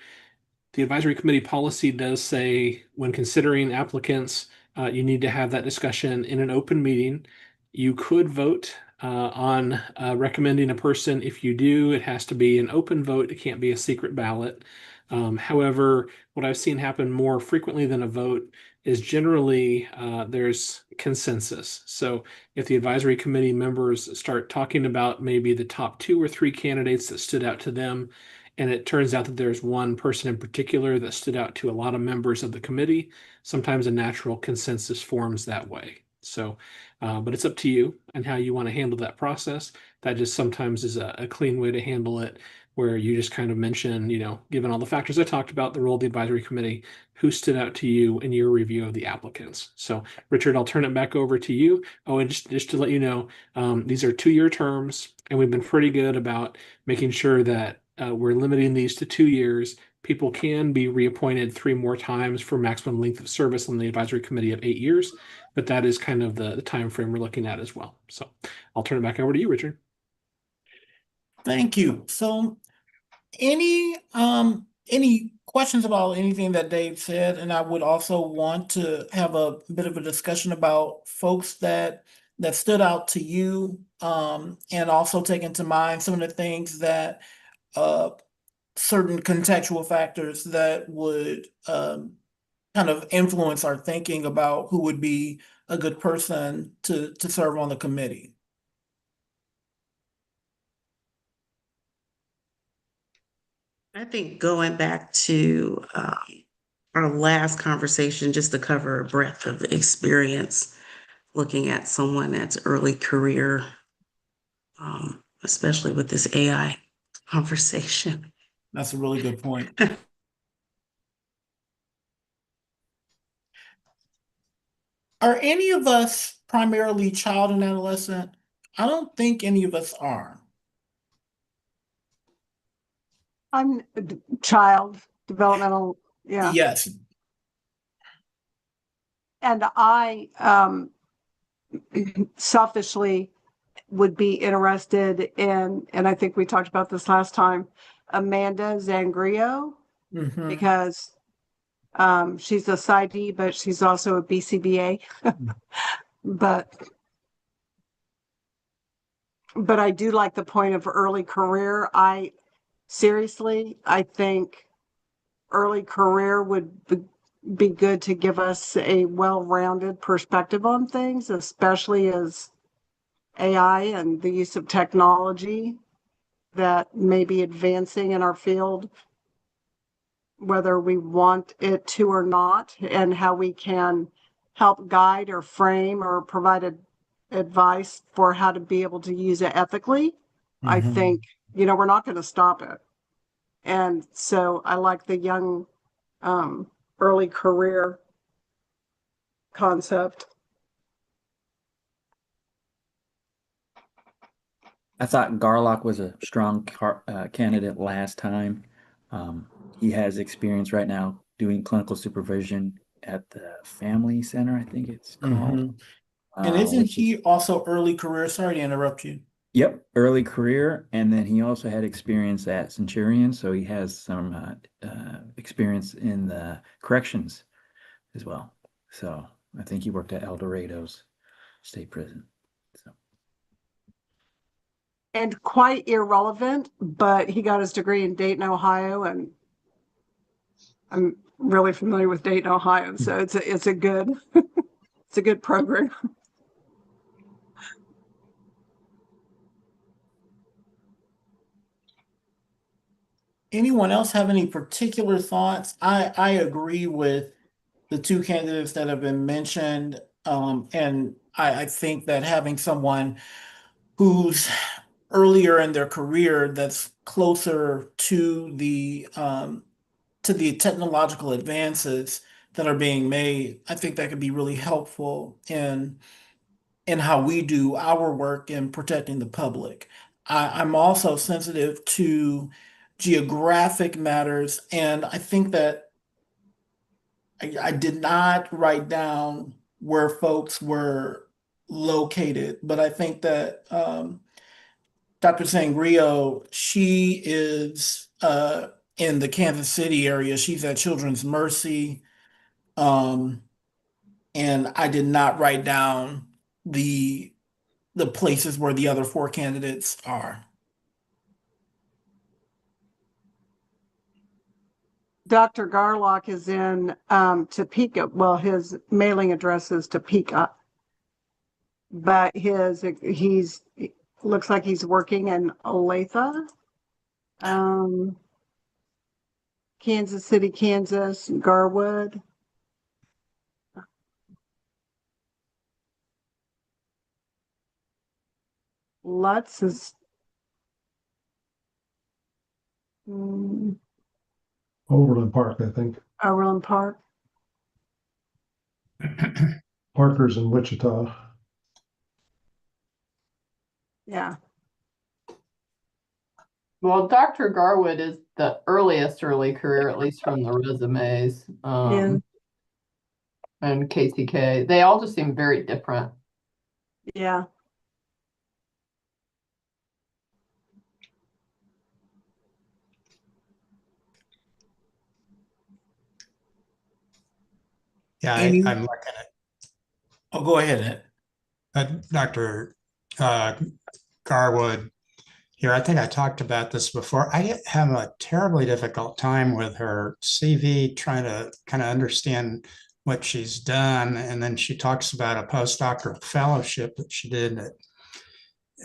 The advisory committee policy does say when considering applicants, you need to have that discussion in an open meeting. You could vote on recommending a person. If you do, it has to be an open vote. It can't be a secret ballot. However, what I've seen happen more frequently than a vote is generally there's consensus. So if the advisory committee members start talking about maybe the top 2 or 3 candidates that stood out to them, and it turns out that there's one person in particular that stood out to a lot of members of the committee, sometimes a natural consensus forms that way. So, but it's up to you and how you want to handle that process. That just sometimes is a clean way to handle it, where you just kind of mention, given all the factors I talked about, the role of the advisory committee, who stood out to you in your review of the applicants. So, Richard, I'll turn it back over to you. Oh, and just to let you know, these are 2-year terms, and we've been pretty good about making sure that we're limiting these to 2 years. People can be reappointed 3 more times for maximum length of service on the advisory committee of 8 years, but that is kind of the time frame we're looking at as well. So I'll turn it back over to you, Richard. Thank you. So any questions about anything that Dave said? And I would also want to have a bit of a discussion about folks that stood out to you, and also take into mind some of the things that certain contextual factors that would kind of influence our thinking about who would be a good person to serve on the committee. I think going back to our last conversation, just to cover a breadth of experience, looking at someone that's early career, especially with this AI conversation. That's a really good point. Are any of us primarily child and adolescent? I don't think any of us are. I'm a child developmental, yeah. Yes. And I selfishly would be interested in, and I think we talked about this last time, Amanda Zangrio, Mhm. because she's a PsyD, but she's also a BCBA. But I do like the point of early career. Seriously, I think early career would be good to give us a well-rounded perspective on things, especially as AI and the use of technology that may be advancing in our field, whether we want it to or not, and how we can help guide or frame or provide advice for how to be able to use it ethically. I think, we're not going to stop it. And so I like the young, early career concept. I thought Garlock was a strong candidate last time. He has experience right now doing clinical supervision at the Family Center, I think it's called. And isn't he also early career? Sorry to interrupt you. Yep, early career, and then he also had experience at Centurion, so he has some experience in the corrections as well. So I think he worked at El Dorado's state prison. So. And quite irrelevant, but he got his degree in Dayton, Ohio, and I'm really familiar with Dayton, Ohio, so it's a good it's a good program. Anyone else have any particular thoughts? I agree with the 2 candidates that have been mentioned. And I think that having someone who's earlier in their career that's closer to the to the technological advances that are being made, I think that could be really helpful in how we do our work in protecting the public. I'm also sensitive to geographic matters, and I think that I did not write down where folks were located, but I think that Dr. Sangrio, she is in the Kansas City area. She's at Children's Mercy. Um, and I did not write down the the places where the other four candidates are. Dr. Garlock is in Topeka. Well, his mailing address is Topeka, but he's looks like he's working in Olathe, Kansas City, Kansas, Garwood. Lutz is Overland Park, I think. Overland Park. Parker's in Wichita. Yeah. Well, Dr. Garwood is the earliest early career, at least from the resumes. Yeah. And KCK. They all just seem very different. Yeah. Yeah, Any- I'm looking Oh, go ahead, Ed. at Dr. Garwood here. I think I talked about this before. I have a terribly difficult time with her CV, trying to kind of understand what she's done. And then she talks about a postdoctoral fellowship that she did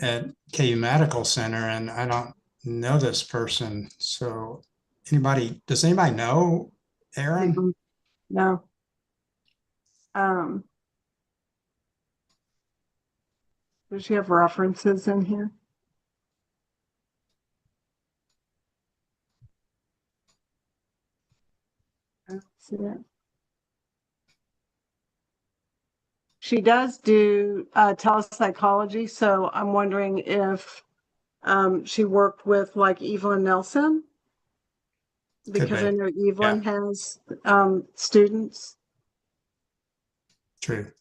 at KU Medical Center. And I don't know this person. So does anybody know Aaron? Mhm. No. Does she have references in here? I don't see it. She does do telepsychology, so I'm wondering if she worked with like Evelyn Nelson, because I be. know Evelyn has students. True.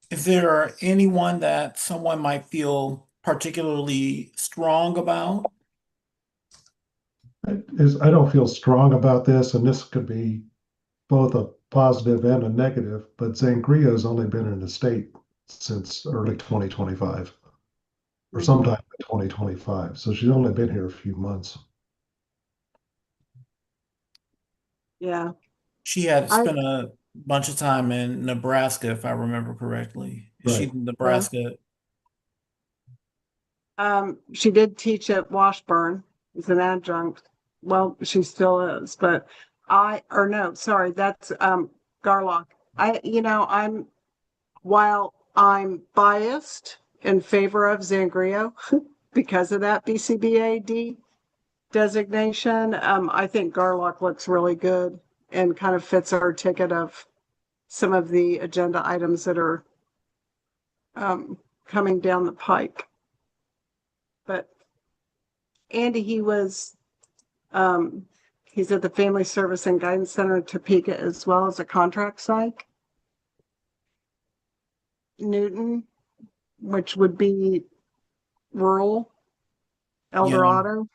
Is there anyone that someone might feel particularly strong about? I don't feel strong about this, and this could be both a positive and a negative, but Zangrio's only been in the state since early 2025 or sometime in 2025. So she's only been here a few months. Yeah. She had I- spent a bunch of time in Nebraska, if I remember correctly. Is she Right. in Nebraska? She did teach at Washburn as an adjunct. Well, she still is, but sorry, that's Garlock. While I'm biased in favor of Zangrio because of that BCBAD designation, I think Garlock looks really good and kind of fits our ticket of some of the agenda items that are coming down the pike. But Andy, he's at the Family Service and Guidance Center in Topeka as well as a contract psych. Newton, which would be rural, El Yeah. Dorado.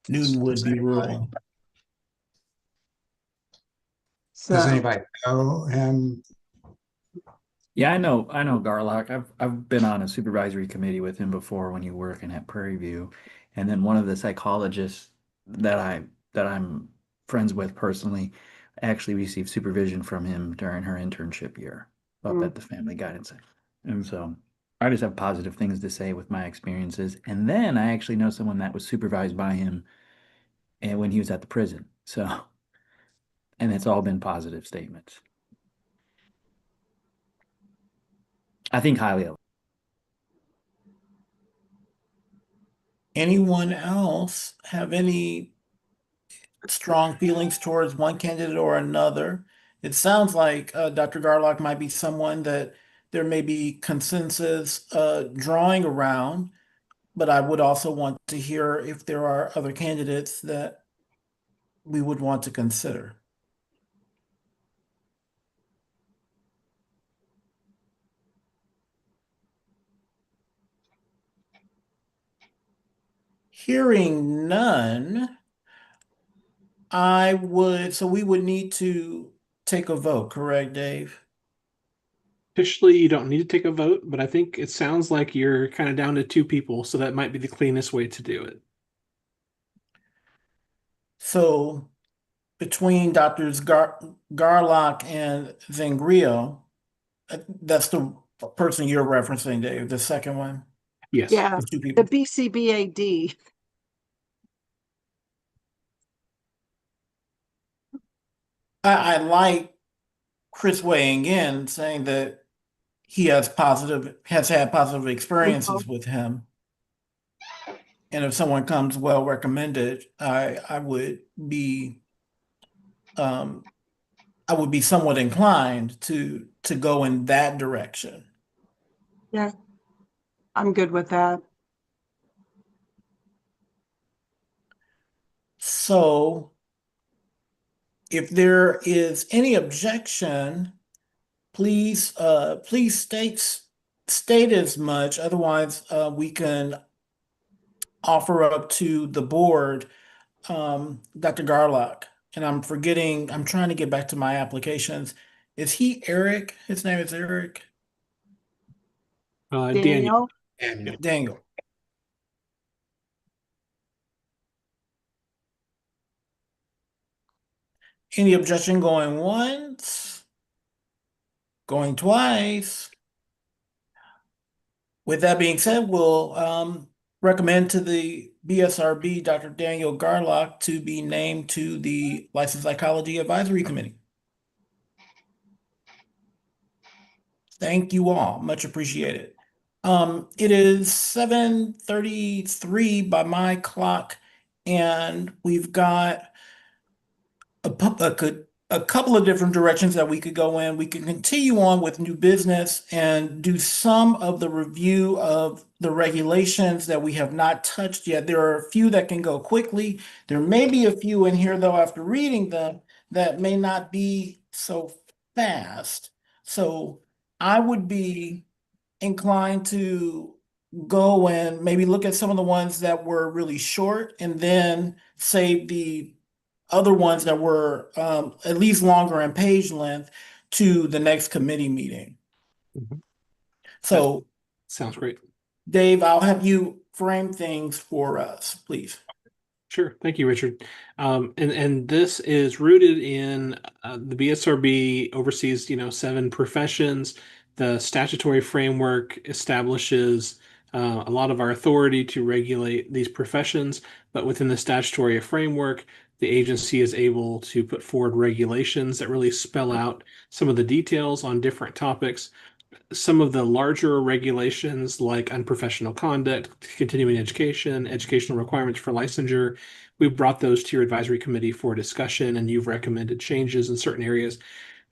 Newton would Does be anybody- rural. Does So anybody know him? Yeah, I know Garlock. I've been on a supervisory committee with him before when you were working at Prairie View. And then one of the psychologists that I'm friends with personally actually received supervision from him during her internship year up at the Family Guidance Center. And so I just have positive things to say with my experiences. And then I actually know someone that was supervised by him and when he was at the prison. So and it's all been positive statements. I think highly of Anyone else have any strong feelings towards one candidate or another? It sounds like Dr. Garlock might be someone that there may be consensus drawing around, but I would also want to hear if there are other candidates that we would want to consider. Hearing none, so we would need to take a vote, correct, Dave? Officially, you don't need to take a vote, but I think it sounds like you're kind of down to two people, so that might be the cleanest way to do it. So between Doctors Garlock and Zangrillo, that's the person you're referencing, Dave, the second one? Yes. Yeah, The two the people. BCBAD. I like Chris weighing in, saying that he has had positive experiences with him. And if someone comes well recommended, I would be somewhat inclined to go in that direction. Yeah, I'm good with that. So if there is any objection, please state as much. Otherwise, we can offer up to the board Dr. Garlock. And I'm trying to get back to my applications. Is he Eric? His name is Eric? Daniel. Daniel. Any objection going once? Going twice? With that being said, we'll recommend to the BSRB Dr. Daniel Garlock to be named to the Licensed Psychology Advisory Committee. Thank you all, much appreciated. It is 7:33 by my clock, and we've got a couple of different directions that we could go in. We can continue on with new business and do some of the review of the regulations that we have not touched yet. There are a few that can go quickly. There may be a few in here, though, after reading them, that may not be so fast. So I would be inclined to go and maybe look at some of the ones that were really short and then save the other ones that were at least longer in page length to the next committee meeting. So, sounds great. Dave, I'll have you frame things for us, please. Sure. Thank you, Richard. And this is rooted in the BSRB oversees, 7 professions. The statutory framework establishes a lot of our authority to regulate these professions, but within the statutory framework, the agency is able to put forward regulations that really spell out some of the details on different topics. Some of the larger regulations like unprofessional conduct, continuing education, educational requirements for licensure, we've brought those to your advisory committee for discussion, and you've recommended changes in certain areas.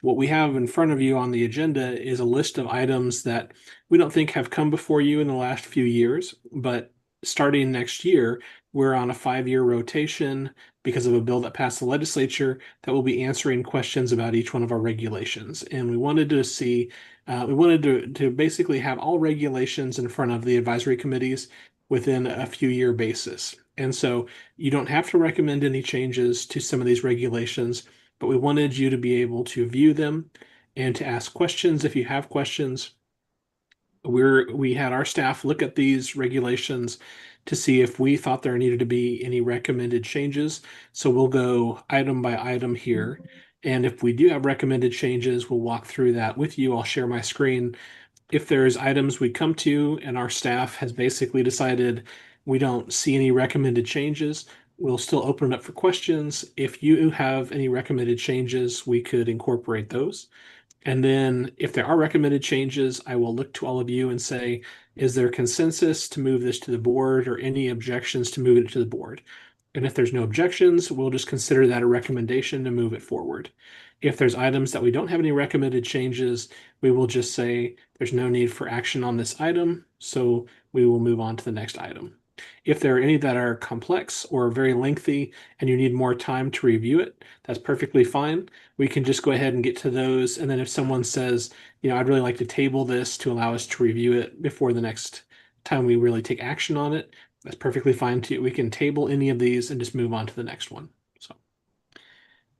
What we have in front of you on the agenda is a list of items that we don't think have come before you in the last few years, but starting next year, we're on a 5-year rotation because of a bill that passed the legislature that will be answering questions about each one of our regulations. And we wanted to see, we wanted to basically have all regulations in front of the advisory committees within a few-year basis. And so you don't have to recommend any changes to some of these regulations, but we wanted you to be able to view them and to ask questions if you have questions. We had our staff look at these regulations to see if we thought there needed to be any recommended changes. So we'll go item by item here. And if we do have recommended changes, we'll walk through that with you. I'll share my screen. If there's items we come to and our staff has basically decided we don't see any recommended changes, we'll still open it up for questions. If you have any recommended changes, we could incorporate those. And then if there are recommended changes, I will look to all of you and say, is there consensus to move this to the board or any objections to move it to the board? And if there's no objections, we'll just consider that a recommendation to move it forward. If there's items that we don't have any recommended changes, we will just say there's no need for action on this item, so we will move on to the next item. If there are any that are complex or very lengthy and you need more time to review it, that's perfectly fine. We can just go ahead and get to those. And then if someone says, I'd really like to table this to allow us to review it before the next time we really take action on it, that's perfectly fine too. We can table any of these and just move on to the next one.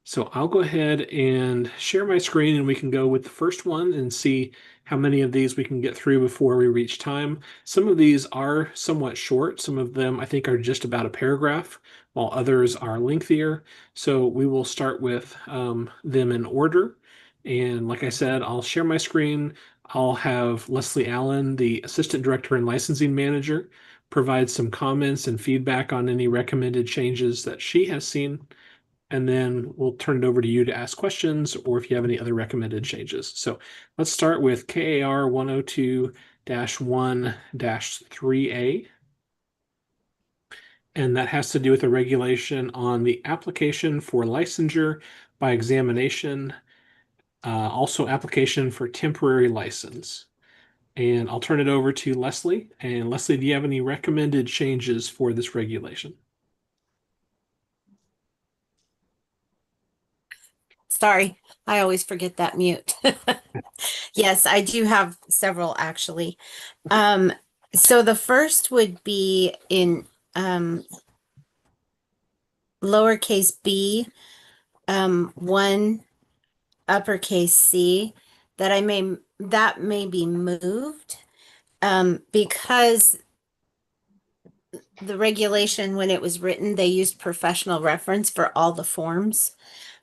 So I'll go ahead and share my screen and we can go with the first one and see how many of these we can get through before we reach time. Some of these are somewhat short. Some of them I think are just about a paragraph, while others are lengthier. So we will start with them in order. And like I said, I'll share my screen. I'll have Leslie Allen, the Assistant Director and Licensing Manager, provide some comments and feedback on any recommended changes that she has seen. And then we'll turn it over to you to ask questions or if you have any other recommended changes. So let's start with KAR 102-1-3A. And that has to do with a regulation on the application for licensure by examination, also application for temporary license. And I'll turn it over to Leslie. And Leslie, do you have any recommended changes for this regulation? Sorry, I always forget that mute. Yes, I do have several actually. So the first would be in lowercase b, 1 uppercase c, that may be moved because the regulation, when it was written, they used professional reference for all the forms.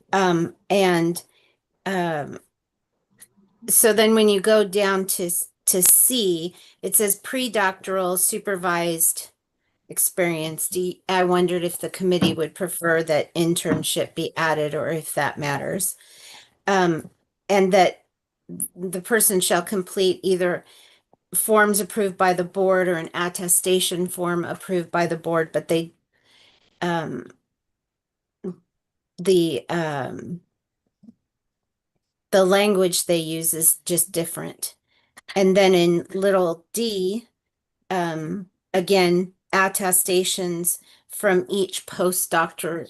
So then when you go down to C, it says pre-doctoral supervised experience. I wondered if the committee would prefer that internship be added or if that matters. And that the person shall complete either forms approved by the board or an attestation form approved by the board, but the language they use is just different. And then in little d, again, attestations from each postdoctoral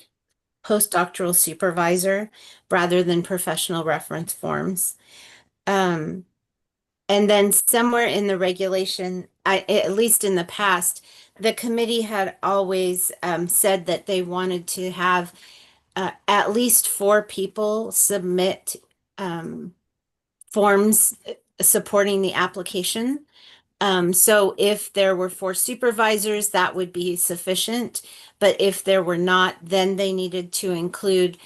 supervisor rather than professional reference forms. And then somewhere in the regulation, at least in the past, the committee had always said that they wanted to have at least 4 people submit forms supporting the application. So if there were 4 supervisors, that would be sufficient. But if there were not, then they needed to include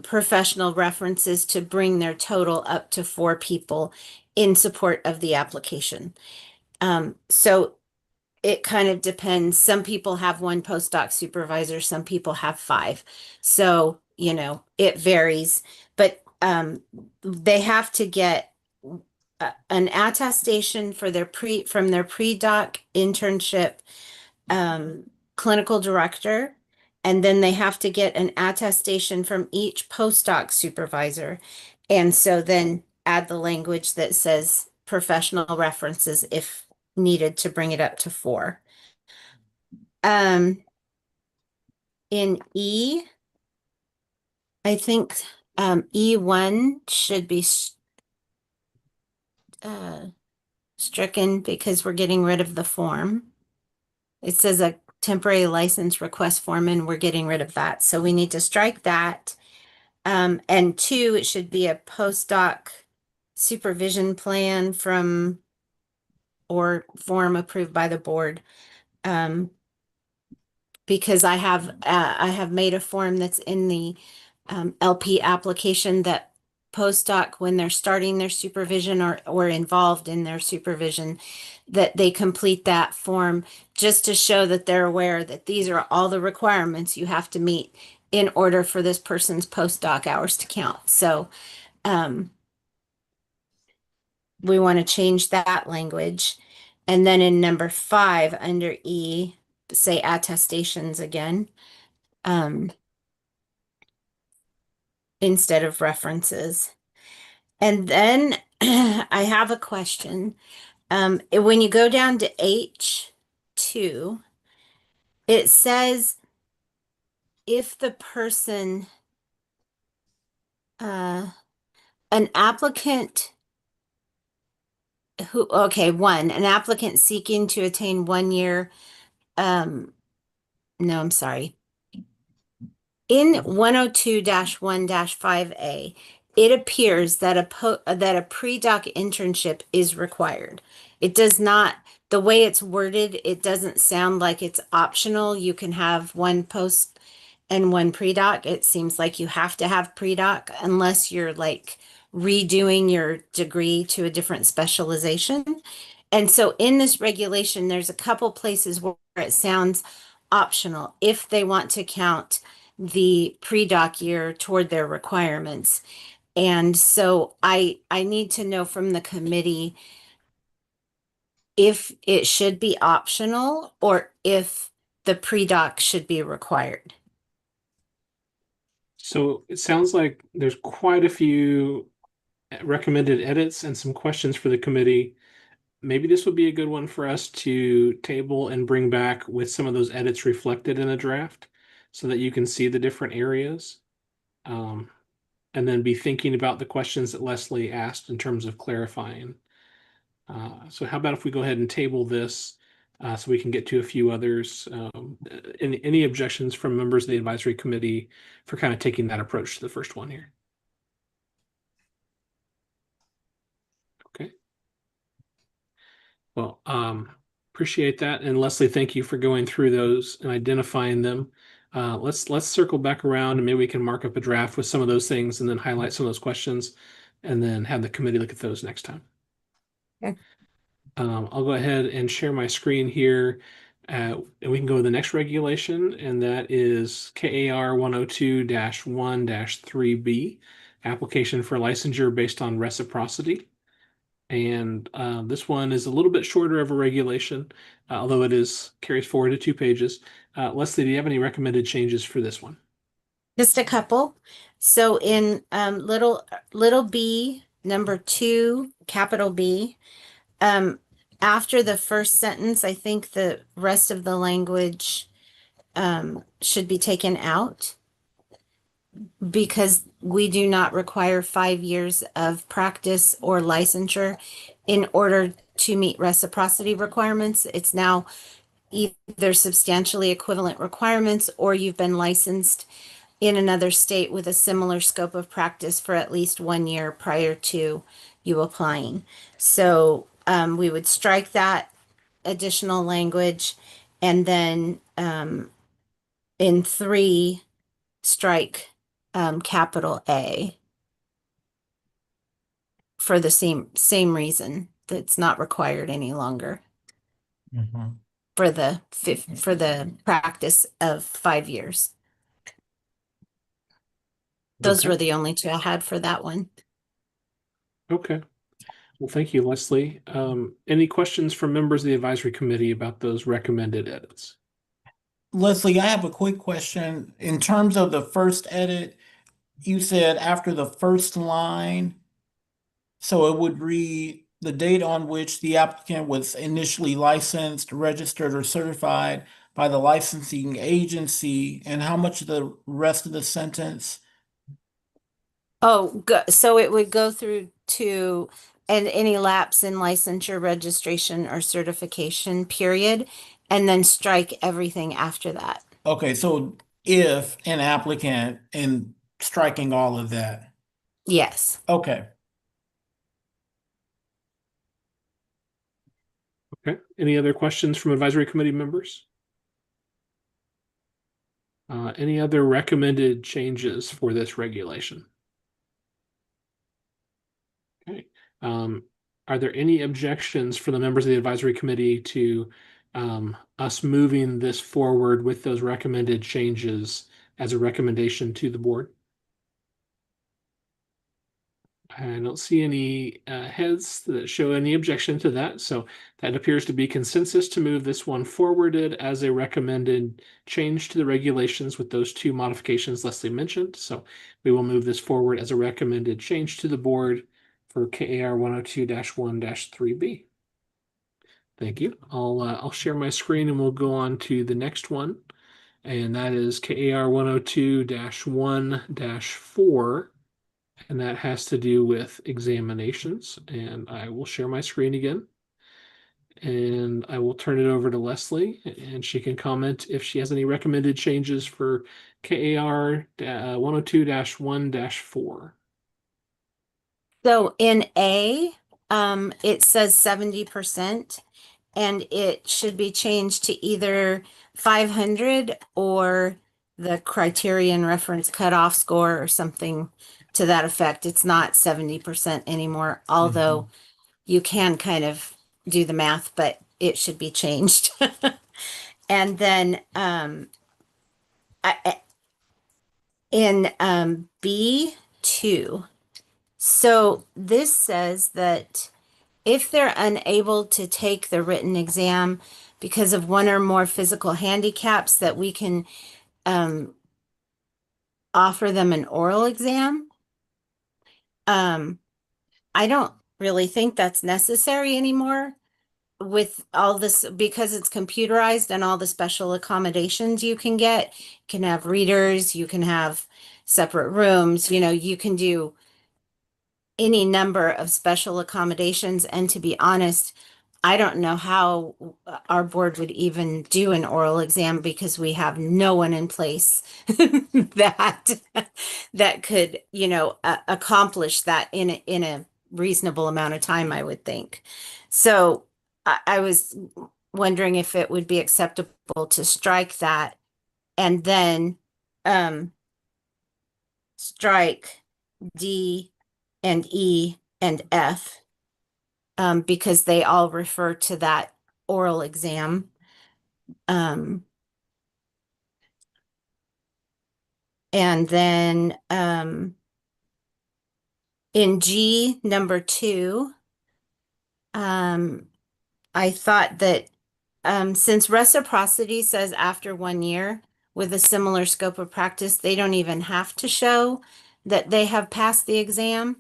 professional references to bring their total up to 4 people in support of the application. So it kind of depends. Some people have 1 postdoc supervisor, some people have 5. So, it varies, but they have to get an attestation for from their pre-doc internship clinical director, and then they have to get an attestation from each postdoc supervisor. And so then add the language that says professional references if needed to bring it up to 4. In E, I think E1 should be stricken because we're getting rid of the form. It says a temporary license request form and we're getting rid of that. So we need to strike that. And 2, it should be a postdoc supervision plan or form approved by the board. Because I have made a form that's in the LP application that postdoc, when they're starting their supervision or involved in their supervision, that they complete that form just to show that they're aware that these are all the requirements you have to meet in order for this person's postdoc hours to count. So we want to change that language. And then in number 5 under E, say attestations again, instead of references. And then I have a question. When you go down to H2, it says if the person, an applicant an applicant seeking to attain 1 year, no, I'm sorry. In 102-1-5A, it appears that a pre-doc internship is required. It does not, the way it's worded, it doesn't sound like it's optional. You can have one post and one pre-doc. It seems like you have to have pre-doc unless you're like redoing your degree to a different specialization. And so in this regulation, there's a couple places where it sounds optional if they want to count the pre-doc year toward their requirements. And so I need to know from the committee if it should be optional or if the pre-doc should be required. So it sounds like there's quite a few recommended edits and some questions for the committee. Maybe this would be a good one for us to table and bring back with some of those edits reflected in a draft so that you can see the different areas. And then be thinking about the questions that Leslie asked in terms of clarifying. So how about if we go ahead and table this so we can get to a few others? Any objections from members of the advisory committee for kind of taking that approach to the first one here? Okay. Well, appreciate that. And Leslie, thank you for going through those and identifying them. Let's circle back around and maybe we can mark up a draft with some of those things and then highlight some of those questions and then have the committee look at those next time. Okay. I'll go ahead and share my screen here. And we can go to the next regulation, and that is KAR 102-1-3B, application for licensure based on reciprocity. And this one is a little bit shorter of a regulation, although it carries forward to 2 pages. Leslie, do you have any recommended changes for this one? Just a couple. So in little b, number 2, capital B, after the first sentence, I think the rest of the language should be taken out because we do not require 5 years of practice or licensure in order to meet reciprocity requirements. It's now either substantially equivalent requirements or you've been licensed in another state with a similar scope of practice for at least 1 year prior to you applying. So we would strike that additional language and then in 3, strike capital A for the same reason that it's not required any longer for the practice of 5 years. Those Okay. were the only 2 I had for that one. Okay. Well, thank you, Leslie. Any questions from members of the advisory committee about those recommended edits? Leslie, I have a quick question. In terms of the first edit, you said after the first line, so it would read the date on which the applicant was initially licensed, registered, or certified by the licensing agency, and how much of the rest of the sentence? Oh, so it would go through to and any lapse in licensure, registration, or certification period, and then strike everything after that. Okay, so if an applicant and striking all of that. Yes. Okay. Okay. Any other questions from advisory committee members? Any other recommended changes for this regulation? Okay. Are there any objections for the members of the advisory committee to us moving this forward with those recommended changes as a recommendation to the board? I don't see any heads that show any objection to that, so that appears to be consensus to move this one forwarded as a recommended change to the regulations with those two modifications Leslie mentioned. So we will move this forward as a recommended change to the board for KAR 102-1-3B. Thank you. I'll share my screen and we'll go on to the next one, and that is KAR 102-1-4. And that has to do with examinations. And I will share my screen again. And I will turn it over to Leslie, and she can comment if she has any recommended changes for KAR 102-1-4. So in A, it says 70%, and it should be changed to either 500 or the criterion reference cutoff score or something to that effect. It's not 70% anymore, although you can kind of do the math, but it should be changed. And then in B2, so this says that if they're unable to take the written exam because of one or more physical handicaps, that we can offer them an oral exam. I don't really think that's necessary anymore with all this, because it's computerized and all the special accommodations you can get. You can have readers, you can have separate rooms, you can do any number of special accommodations. And to be honest, I don't know how our board would even do an oral exam because we have no one in place that could, accomplish that in a reasonable amount of time, I would think. So I was wondering if it would be acceptable to strike that and then strike D and E and F, because they all refer to that oral exam. And then in G number 2, I thought that since reciprocity says after 1 year with a similar scope of practice, they don't even have to show that they have passed the exam.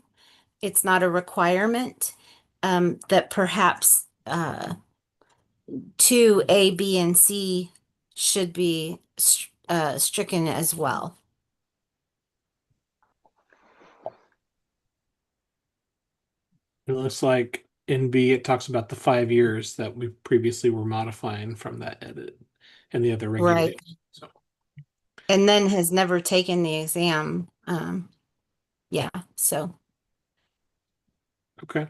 It's not a requirement, that perhaps 2A, B, and C should be stricken as well. It looks like in B, it talks about the 5 years that we previously were modifying from that edit and the other regulations. Right. So, And then has never taken the exam. Yeah, so. okay.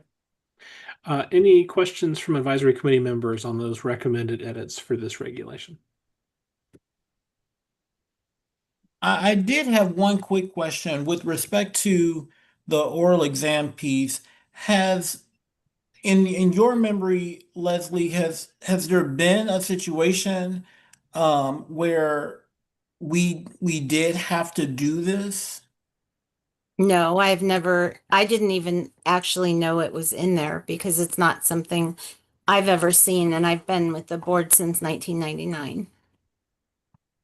Any questions from advisory committee members on those recommended edits for this regulation? I did have one quick question with respect to the oral exam piece. Has in your memory, Leslie, has there been a situation where we did have to do this? No, I didn't even actually know it was in there because it's not something I've ever seen, and I've been with the board since 1999.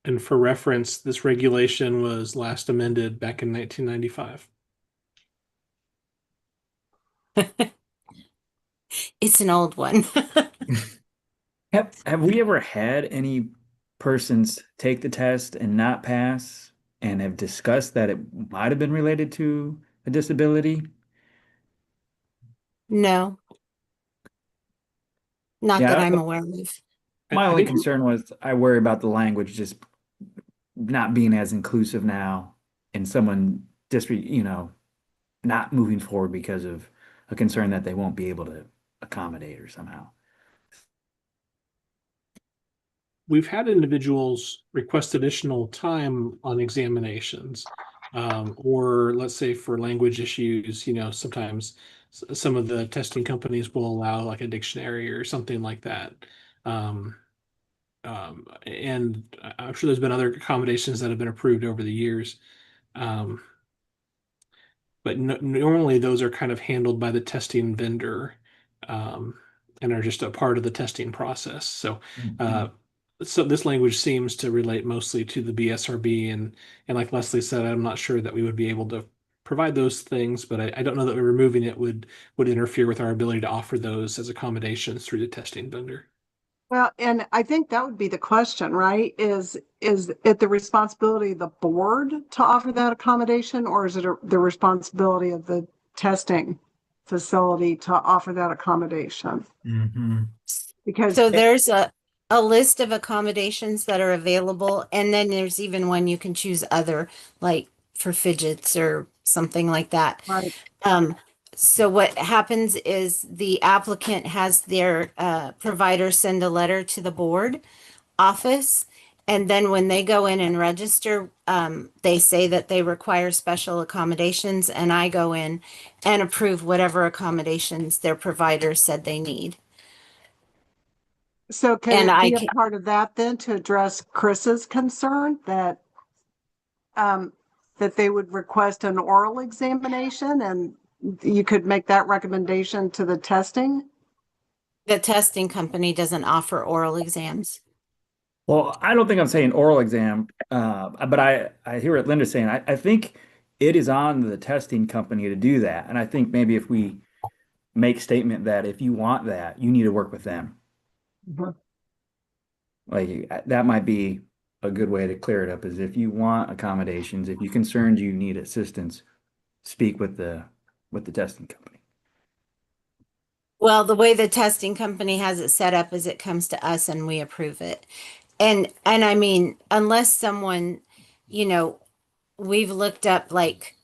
And for reference, this regulation was last amended back in 1995. It's an old one. Have we ever had any persons take the test and not pass and have discussed that it might have been related to a disability? No, not that Yeah, I'm aware of. my I only think concern was I worry about the language just not being as inclusive now and someone just, not moving forward because of a concern that they won't be able to accommodate or somehow. we've had individuals request additional time on examinations, or let's say for language issues, sometimes some of the testing companies will allow like a dictionary or something like that. And I'm sure there's been other accommodations that have been approved over the years. but normally those are kind of handled by the testing vendor, and are just a part of the testing process. So, so this language seems to relate mostly to the BSRB, and like Leslie said, I'm not sure that we would be able to provide those things, but I don't know that removing it would interfere with our ability to offer those as accommodations through the testing vendor. Well, and I think that would be the question, right? Is it the responsibility of the board to offer that accommodation, or is it the responsibility of the testing facility to offer that accommodation? Because So there's a list of accommodations that are available, and then there's even one you can choose other, like for fidgets or something like that. right. So what happens is the applicant has their provider send a letter to the board office. And then when they go in and register, they say that they require special accommodations, and I go in and approve whatever accommodations their provider said they need. So could And it I be can, a part of that then to address Chris's concern that that they would request an oral examination and you could make that recommendation to the testing? the testing company doesn't offer oral exams. Well, I don't think I'm saying oral exam, but I hear what Linda's saying. I think it is on the testing company to do that. And I think maybe if we make statement that if you want that, you need to work with them. Like that might be a good way to clear it up, is if you want accommodations, if you're concerned you need assistance, speak with the testing company. Well, the way the testing company has it set up is it comes to us and we approve it. And I mean, unless someone, you know, we've looked up like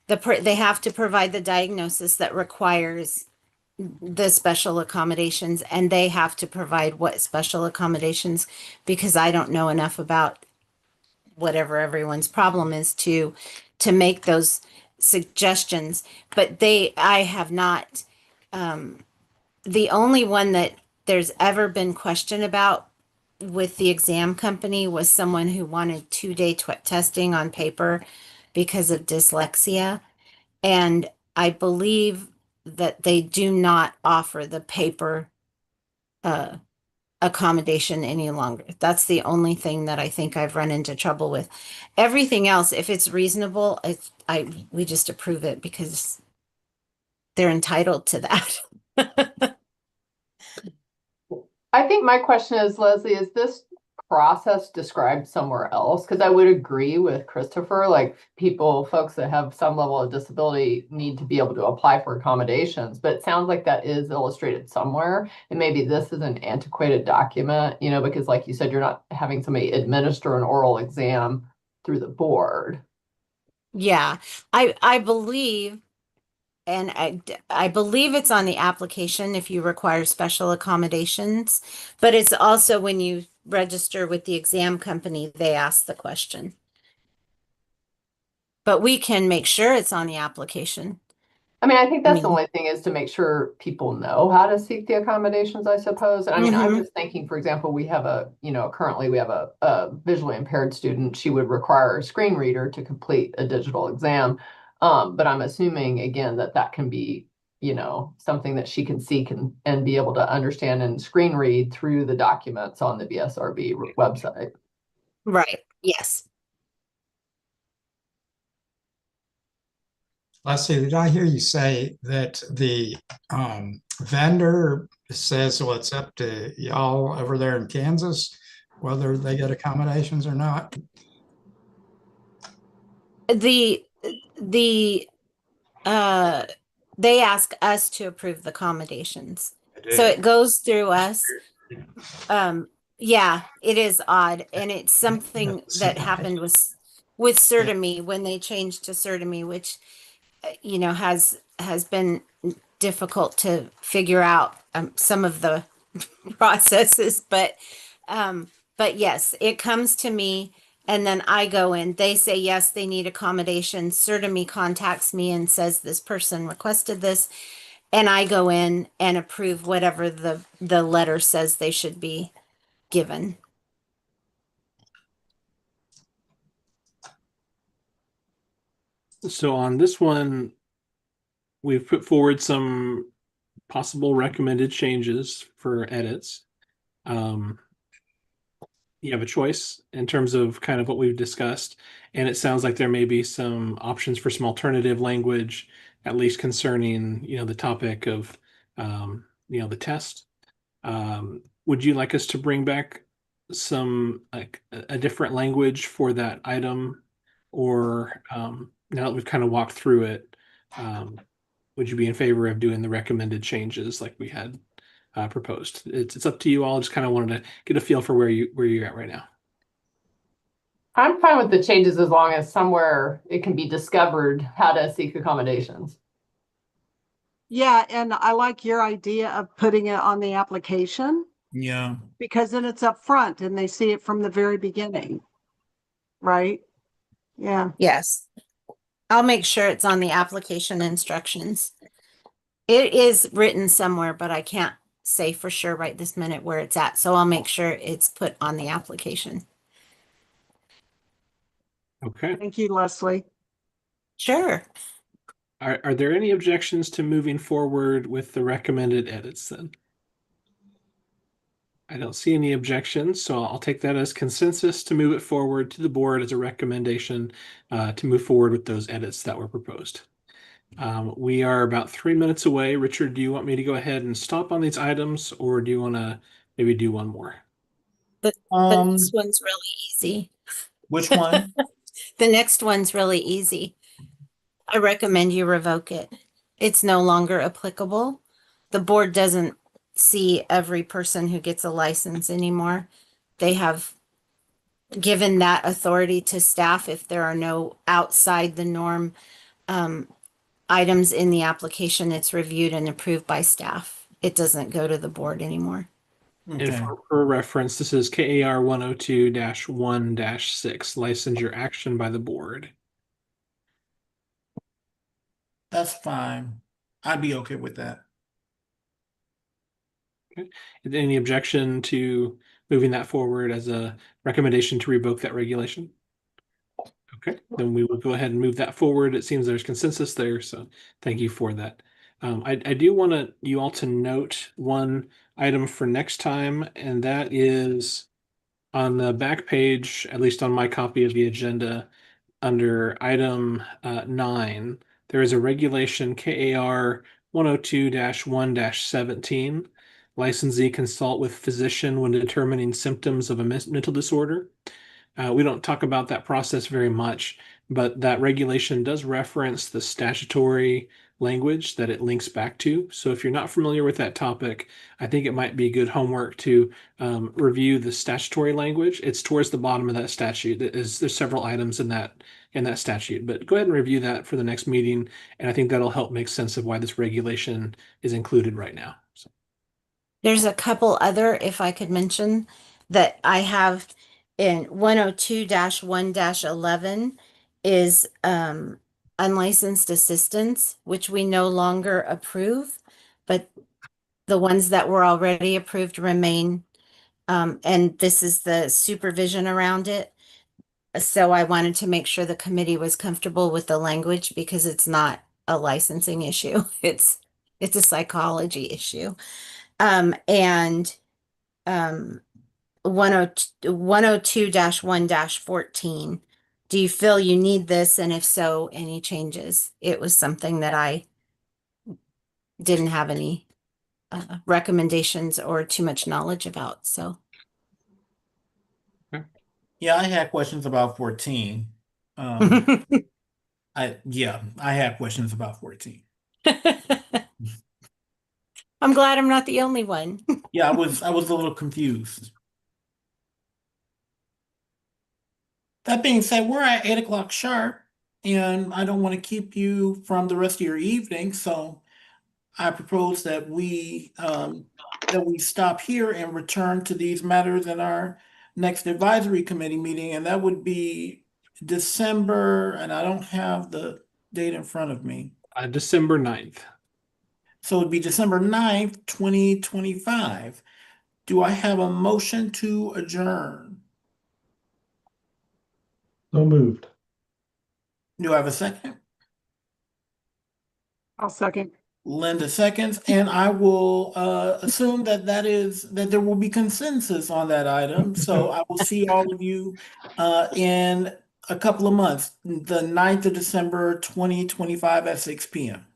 they have to provide the diagnosis that requires the special accommodations, and they have to provide what special accommodations, because I don't know enough about whatever everyone's problem is to make those suggestions. But I have not, the only one that there's ever been question about with the exam company was someone who wanted 2-day testing on paper because of dyslexia. And I believe that they do not offer the paper accommodation any longer. That's the only thing that I think I've run into trouble with. Everything else, if it's reasonable, we just approve it because they're entitled to that. I think my question is, Leslie, is this process described somewhere else? Because I would agree with Christopher, like folks that have some level of disability need to be able to apply for accommodations, but it sounds like that is illustrated somewhere. And maybe this is an antiquated document, because like you said, you're not having somebody administer an oral exam through the board. Yeah, I believe, and I believe it's on the application if you require special accommodations, but it's also when you register with the exam company, they ask the question. But we can make sure it's on the application. I mean, I think that's the only thing, is to make sure people know how to seek the accommodations, I suppose. And I mean, I'm just thinking, for example, we have currently we have a visually impaired student. She would require a screen reader to complete a digital exam. But I'm assuming, again, that can be, something that she can seek and be able to understand and screen read through the documents on the BSRB website. Right. Yes. Leslie, did I hear you say that the vendor says, well, it's up to y'all over there in Kansas, whether they get accommodations or not? They ask us to approve the accommodations. So it goes through us. Yeah, it is odd. And it's something that happened with Certami when they changed to Certami, which, has been difficult to figure out some of the processes, but yes, it comes to me and then I go in. They say yes, they need accommodations. Certami contacts me and says this person requested this, and I go in and approve whatever the letter says they should be given. So on this one, we've put forward some possible recommended changes for edits. You have a choice in terms of kind of what we've discussed, and it sounds like there may be some options for some alternative language, at least concerning, the topic of, the test. Would you like us to bring back some like a different language for that item, or now that we've kind of walked through it, would you be in favor of doing the recommended changes like we had proposed? It's up to you all. Just kind of wanted to get a feel for where you're at right now. I'm fine with the changes as long as somewhere it can be discovered how to seek accommodations. Yeah, and I like your idea of putting it on the application Yeah. because then it's up front and they see it from the very beginning. Right? Yeah. Yes. I'll make sure it's on the application instructions. It is written somewhere, but I can't say for sure right this minute where it's at. So I'll make sure it's put on the application. Okay. Thank you, Leslie. Sure. Are there any objections to moving forward with the recommended edits then? I don't see any objections, so I'll take that as consensus to move it forward to the board as a recommendation to move forward with those edits that were proposed. We are about 3 minutes away. Richard, do you want me to go ahead and stop on these items, or do you want to maybe do one more? The next one's really easy. Which one? The next one's really easy. I recommend you revoke it. It's no longer applicable. The board doesn't see every person who gets a license anymore. They have given that authority to staff if there are no outside the norm items in the application. It's reviewed and approved by staff. It doesn't go to the board anymore. Okay. And for reference, this is KAR 102-1-6, license your action by the board. That's fine. I'd be okay with that. Okay. Is there any objection to moving that forward as a recommendation to revoke that regulation? Okay, then we will go ahead and move that forward. It seems there's consensus there, so thank you for that. I do want you all to note one item for next time, and that is on the back page, at least on my copy of the agenda, under item 9, there is a regulation KAR 102-1-17. Licensee consult with physician when determining symptoms of a mental disorder. We don't talk about that process very much, but that regulation does reference the statutory language that it links back to. So if you're not familiar with that topic, I think it might be good homework to review the statutory language. It's towards the bottom of that statute. There's several items in that statute, but go ahead and review that for the next meeting, and I think that'll help make sense of why this regulation is included right now. So. There's a couple other, if I could mention, that I have in 102-1-11 is unlicensed assistants, which we no longer approve, but the ones that were already approved remain. And this is the supervision around it. So I wanted to make sure the committee was comfortable with the language because it's not a licensing issue. It's a psychology issue. And 102-1-14. Do you feel you need this? And if so, any changes? It was something that I didn't have any recommendations or too much knowledge about. So. Yeah, I had questions about 14. I had questions about 14. I'm glad I'm not the only one. Yeah, I was a little confused. That being said, we're at 8 o'clock sharp, and I don't want to keep you from the rest of your evening, so I propose that we stop here and return to these matters in our next advisory committee meeting, and that would be December, and I don't have the date in front of me. December 9th. So it'd be December 9th, 2025. Do I have a motion to adjourn? So moved. Do I have a second? I'll second. Linda seconds, and I will assume that there will be consensus on that item. So I will see all of you in a couple of months, the 9th of December, 2025 at 6 p.m.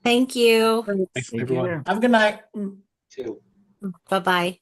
Thank you. Thanks, Thank you everyone. there. Have a good night. Too. Bye-bye.